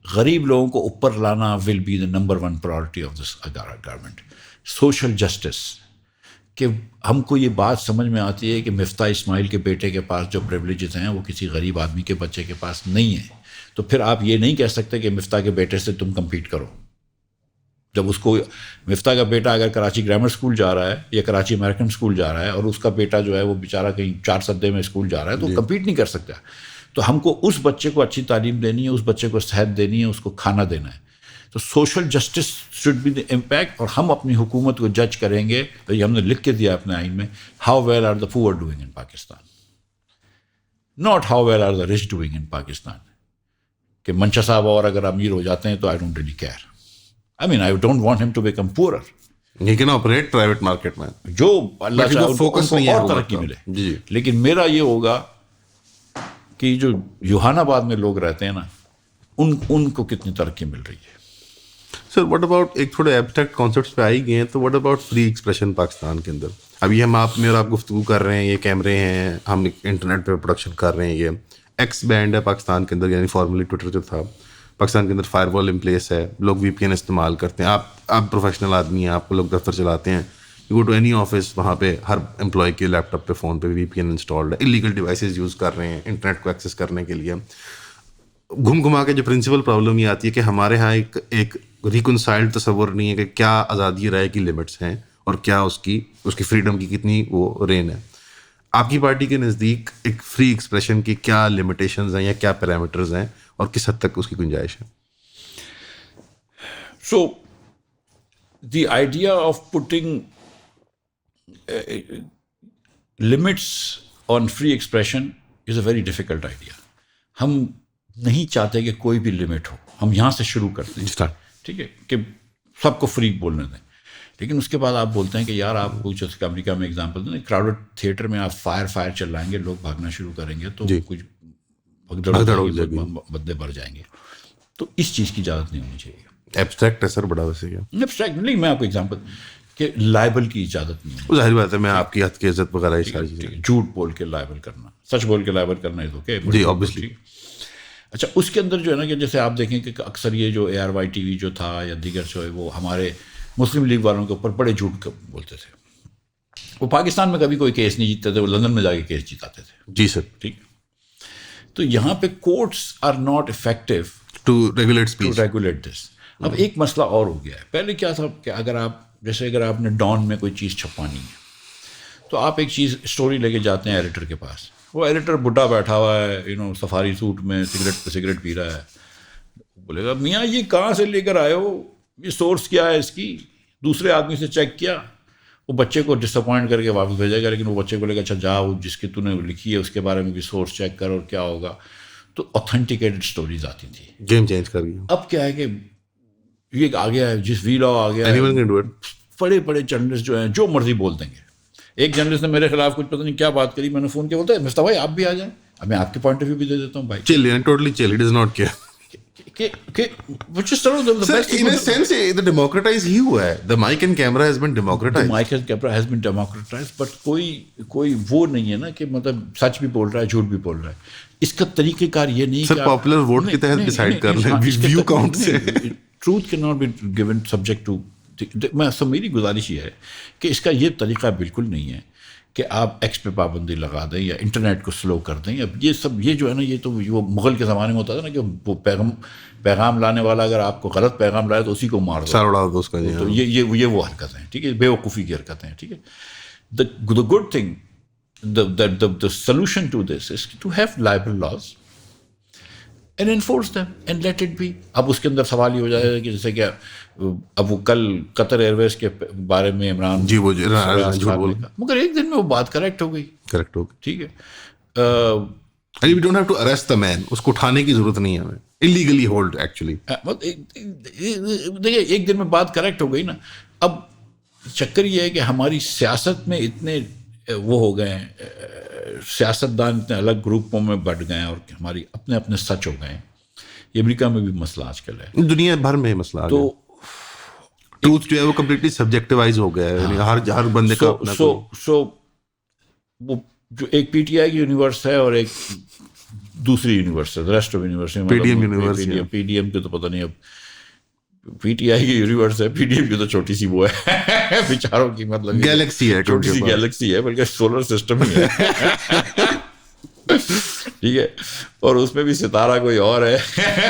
غریب لوگوں کو اوپر لانا will be the number 1 priority of this government. Social justice, کہ ہم کو یہ بات سمجھ میں آتی ہے کہ مفتاح اسماعیل کے بیٹے کے پاس جو پریولیجز ہیں وہ کسی غریب آدمی کے بچے کے پاس نہیں ہیں, تو پھر آپ یہ نہیں کہہ سکتے کہ مفتاح کے بیٹے سے تم کمپیٹ کرو. جب اس کو مفتاح کا بیٹا اگر کراچی گرامر اسکول جا رہا ہے یا کراچی امریکن اسکول جا رہا ہے, اور اس کا بیٹا جو ہے وہ بیچارہ کہیں 4 سدے میں اسکول جا رہا ہے, تو وہ کمپیٹ نہیں کر سکتا. تو ہم کو اس بچے کو اچھی تعلیم دینی ہے, اس بچے کو صحت دینی ہے, اس کو کھانا دینا ہے. تو social justice should be the impact, اور ہم اپنی حکومت کو جج کریں گے, تو یہ ہم نے لکھ کے دیا اپنے آئین میں, how well are the poor doing in Pakistan, not how well are the rich doing in Pakistan. کہ منشا صاحب اور اگر امیر ہو جاتے ہیں تو I don't really care, I mean I don't want ہم to become poorer. He can operate private market میں, جو اللہ چاہے فوکس نہیں اور ترقی ملے. جی, لیکن میرا یہ ہوگا کہ جو یوہان آباد میں لوگ رہتے ہیں نا, ان کو کتنی ترقی مل رہی ہے. سر واٹ اباؤٹ, ایک تھوڑے ایبسٹریکٹ کانسیپٹس پہ آئی گئے ہیں, تو what about free expression Pakistan کے اندر؟ ابھی ہم آپ میں اور آپ گفتگو کر رہے ہیں, یہ کیمرے ہیں, ہم انٹرنیٹ پہ پروڈکشن کر رہے ہیں, یہ ایکس بینڈ ہے پاکستان کے اندر, یعنی فارملی ٹویٹر جو تھا پاکستان کے اندر فائر وال ان پلیس ہے, لوگ وی پی این استعمال کرتے ہیں. آپ پروفیشنل آدمی ہیں, آپ کو لوگ دفتر چلاتے ہیں, you go to any office, وہاں پہ ہر امپلائی کے لیپ ٹاپ پہ فون پہ وی پی این انسٹالڈ ہے, انلیگل ڈیوائسز یوز کر رہے ہیں انٹرنیٹ کو ایکسیس کرنے کے لیے. گھم گھما کے جو پرنسپل پرابلم یہ آتی ہے کہ ہمارے ہاں ایک ریکنسائلڈ تصور نہیں ہے کہ کیا آزادی رائے کی لمٹس ہیں اور کیا اس کی فریڈم کی کتنی وہ رین ہے. آپ کی پارٹی کے نزدیک ایک فری ایکسپریشن کی کیا لمیٹیشنز ہیں یا کیا پیرامیٹرز ہیں اور کس حد تک اس کی گنجائش ہے؟ So the idea of putting limits on free expression is a very difficult idea. ہم نہیں چاہتے کہ کوئی بھی لمٹ ہو, ہم یہاں سے شروع کرتے ہیں, ٹھیک ہے, کہ سب کو فری بولنے دیں. لیکن اس کے بعد آپ بولتے ہیں کہ یار آپ کو جیسے امریکہ میں ایگزامپل دیں, کراؤڈڈ تھیٹر میں آپ فائر چلائیں گے, لوگ بھاگنا شروع کریں گے, تو کچھ بدلے بڑھ جائیں گے. تو اس چیز کی اجازت نہیں ہونی چاہیے. ایبسٹریکٹ ہے سر بڑا ویسے کیا ایبسٹریکٹ نہیں, میں آپ کو ایگزامپل کہ لائبل کی اجازت نہیں ہے. ظاہر بات ہے, میں آپ کی حد کی عزت وغیرہ جھوٹ بول کے لائبل کرنا, سچ بول کے لائبل کرنا ہے اوکے جی آبویسلی. اچھا, اس کے اندر جو ہے نا کہ جیسے آپ دیکھیں کہ اکثر یہ جو ARY TV جو تھا یا دیگر جو ہے وہ ہمارے مسلم لیگ والوں کے اوپر بڑے جھوٹ بولتے تھے. وہ پاکستان میں کبھی کوئی کیس نہیں جیتتے تھے, وہ لندن میں جا کے کیس جتاتے تھے. جی سر, ٹھیک. تو یہاں پہ courts are not effective to regulate this. اب ایک مسئلہ اور ہو گیا ہے. پہلے کیا تھا کہ اگر آپ نے ڈان میں کوئی چیز چھپانی ہے تو آپ ایک چیز اسٹوری لے کے جاتے ہیں ایڈیٹر کے پاس, وہ ایڈیٹر بڈھا بیٹھا ہوا ہے سفاری سوٹ میں, سگریٹ پی رہا ہے. بولے گا میاں یہ کہاں سے لے کر آئے ہو, یہ سورس کیا ہے اس کی, دوسرے آدمی سے چیک کیا. وہ بچے کو ڈس اپوائنٹ کر کے واپس بھیجے گا, لیکن وہ بچے کو لے کے اچھا جاؤ جس کی تو نے لکھی ہے اس کے بارے میں بھی سورس چیک کر اور کیا ہوگا. تو اوتھینٹیکیٹڈ اسٹوریز آتی تھی, گیم چینج کر گیا. اب کیا ہے کہ یہ آ گیا ہے, جس وی لا آ گیا ہے, بڑے بڑے جرنلسٹ جو ہیں جو مرضی بول دیں گے. ایک جرنلسٹ نے میرے خلاف کچھ پتہ نہیں کیا بات کری, میں نے فون کیا, بولتا ہے مفتاح بھائی آپ بھی آ جائیں, اب میں آپ کے پوائنٹ آف ویو بھی دے دیتا ہوں بھائی. چل ٹوٹلی چل, اٹ از ناٹ کیا بٹ کوئی وہ نہیں ہے نا کہ مطلب سچ بھی بول رہا ہے جھوٹ بھی بول رہا ہے. اس کا طریقہ کار یہ نہیں سر پاپولر ووٹ کے تحت ڈیسائیڈ کر لیں ویو کاؤنٹ سے. Truth can not be given subject to میں سب میری گزارش یہ ہے کہ اس کا یہ طریقہ بالکل نہیں ہے کہ آپ ایکس پہ پابندی لگا دیں یا انٹرنیٹ کو سلو کر دیں. اب یہ سب یہ جو ہے نا یہ تو وہ مغل کے زمانے میں ہوتا تھا نا کہ وہ پیغام لانے والا اگر آپ کو غلط پیغام لائے تو اسی کو مار دو, سر اڑا دو اس کا. تو یہ وہ حرکتیں ہیں, ٹھیک ہے, بیوقوفی کی حرکتیں ہیں, ٹھیک ہے. the good thing, the solution to this is to have libel laws and enforce them and let it be. اب اس کے اندر سوال یہ ہو جائے گا کہ جیسے کہ اب وہ کل قطر ایئر ویز کے بارے میں عمران جی وہ جھوٹ بول, مگر ایک دن میں وہ بات کریکٹ ہو گئی, کریکٹ ہو گئی, ٹھیک ہے. We don't have to arrest the man, اس کو اٹھانے کی ضرورت نہیں ہے ہمیں, illegally hold actually. دیکھیے ایک دن میں بات کریکٹ ہو گئی نا. اب چکر یہ ہے کہ ہماری سیاست میں اتنے وہ ہو گئے ہیں, سیاستدان اتنے الگ گروپوں میں بٹ گئے ہیں اور ہماری اپنے اپنے سچ ہو گئے ہیں. یہ امریکہ میں بھی مسئلہ آج کل ہے, دنیا بھر میں مسئلہ. تو ٹروتھ جو ہے وہ کمپلیٹلی سبجیکٹیوائز ہو گیا ہے, ہر بندے کا اپنا. سو وہ جو ایک پی ٹی آئی کی یونیورس ہے اور ایک دوسری یونیورس ہے, rest of universe, P D M کی تو پتہ نہیں, اب پی ٹی آئی کی یونیورس ہے, پی ڈی ایم کی تو چھوٹی سی وہ ہے بیچاروں کی, مطلب گیلیکسی ہے, چھوٹی سی گیلیکسی ہے, بلکہ سولر سسٹم ہی ہے, ٹھیک ہے. اور اس میں بھی ستارہ کوئی اور ہے,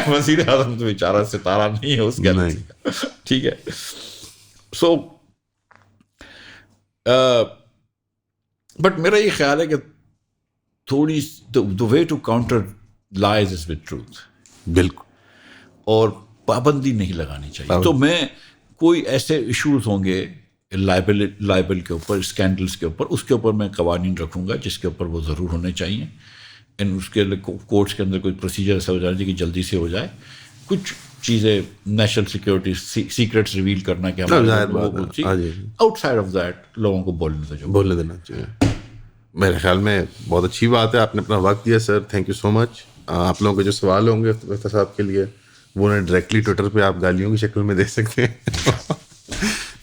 وزیر اعظم تو بیچارہ ستارہ نہیں ہے اس گیلیکسی کا, ٹھیک ہے. سو بٹ میرا یہ خیال ہے کہ تھوڑی the way to counter lies is with truth. بالکل, اور پابندی نہیں لگانی چاہیے. تو میں کوئی ایسے ایشوز ہوں گے لائبل کے اوپر, اسکینڈلس کے اوپر, اس کے اوپر میں قوانین رکھوں گا جس کے اوپر وہ ضرور ہونے چاہیے. اس کے کورٹس کے اندر کوئی پروسیجر ایسا ہو جانا چاہیے کہ جلدی سے ہو جائے. کچھ چیزیں نیشنل سیکورٹی سیکرٹس ریویل کرنا کہ آؤٹ سائڈ آف دیٹ لوگوں کو بولنے دینا چاہیے. میرے خیال میں بہت اچھی بات ہے, آپ نے اپنا وقت دیا سر, تھینک یو سو مچ. آپ لوگوں کے جو سوال ہوں گے افتخار صاحب کے لیے وہ انہیں ڈائریکٹلی ٹویٹر پہ آپ گالیوں کی شکل میں دے سکتے ہیں.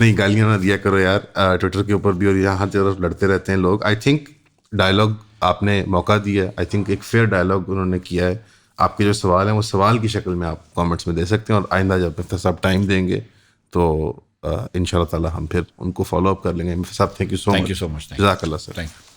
نہیں, گالیاں نہ دیا کرو یار, ٹویٹر کے اوپر بھی اور یہاں ہر طرف لڑتے رہتے ہیں لوگ. آئی تھنک ڈائلاگ آپ نے موقع دیا ہے, آئی تھنک ایک فیئر ڈائلاگ انہوں نے کیا ہے. آپ کے جو سوال ہیں وہ سوال کی شکل میں آپ کامنٹس میں دے سکتے ہیں, اور آئندہ جب افتخار صاحب ٹائم دیں گے تو ان شاء اللہ تعالیٰ ہم پھر ان کو فالو اپ کر لیں گے. صاحب thank you so much. Thank you so much. جزاک اللہ سر. Thank you.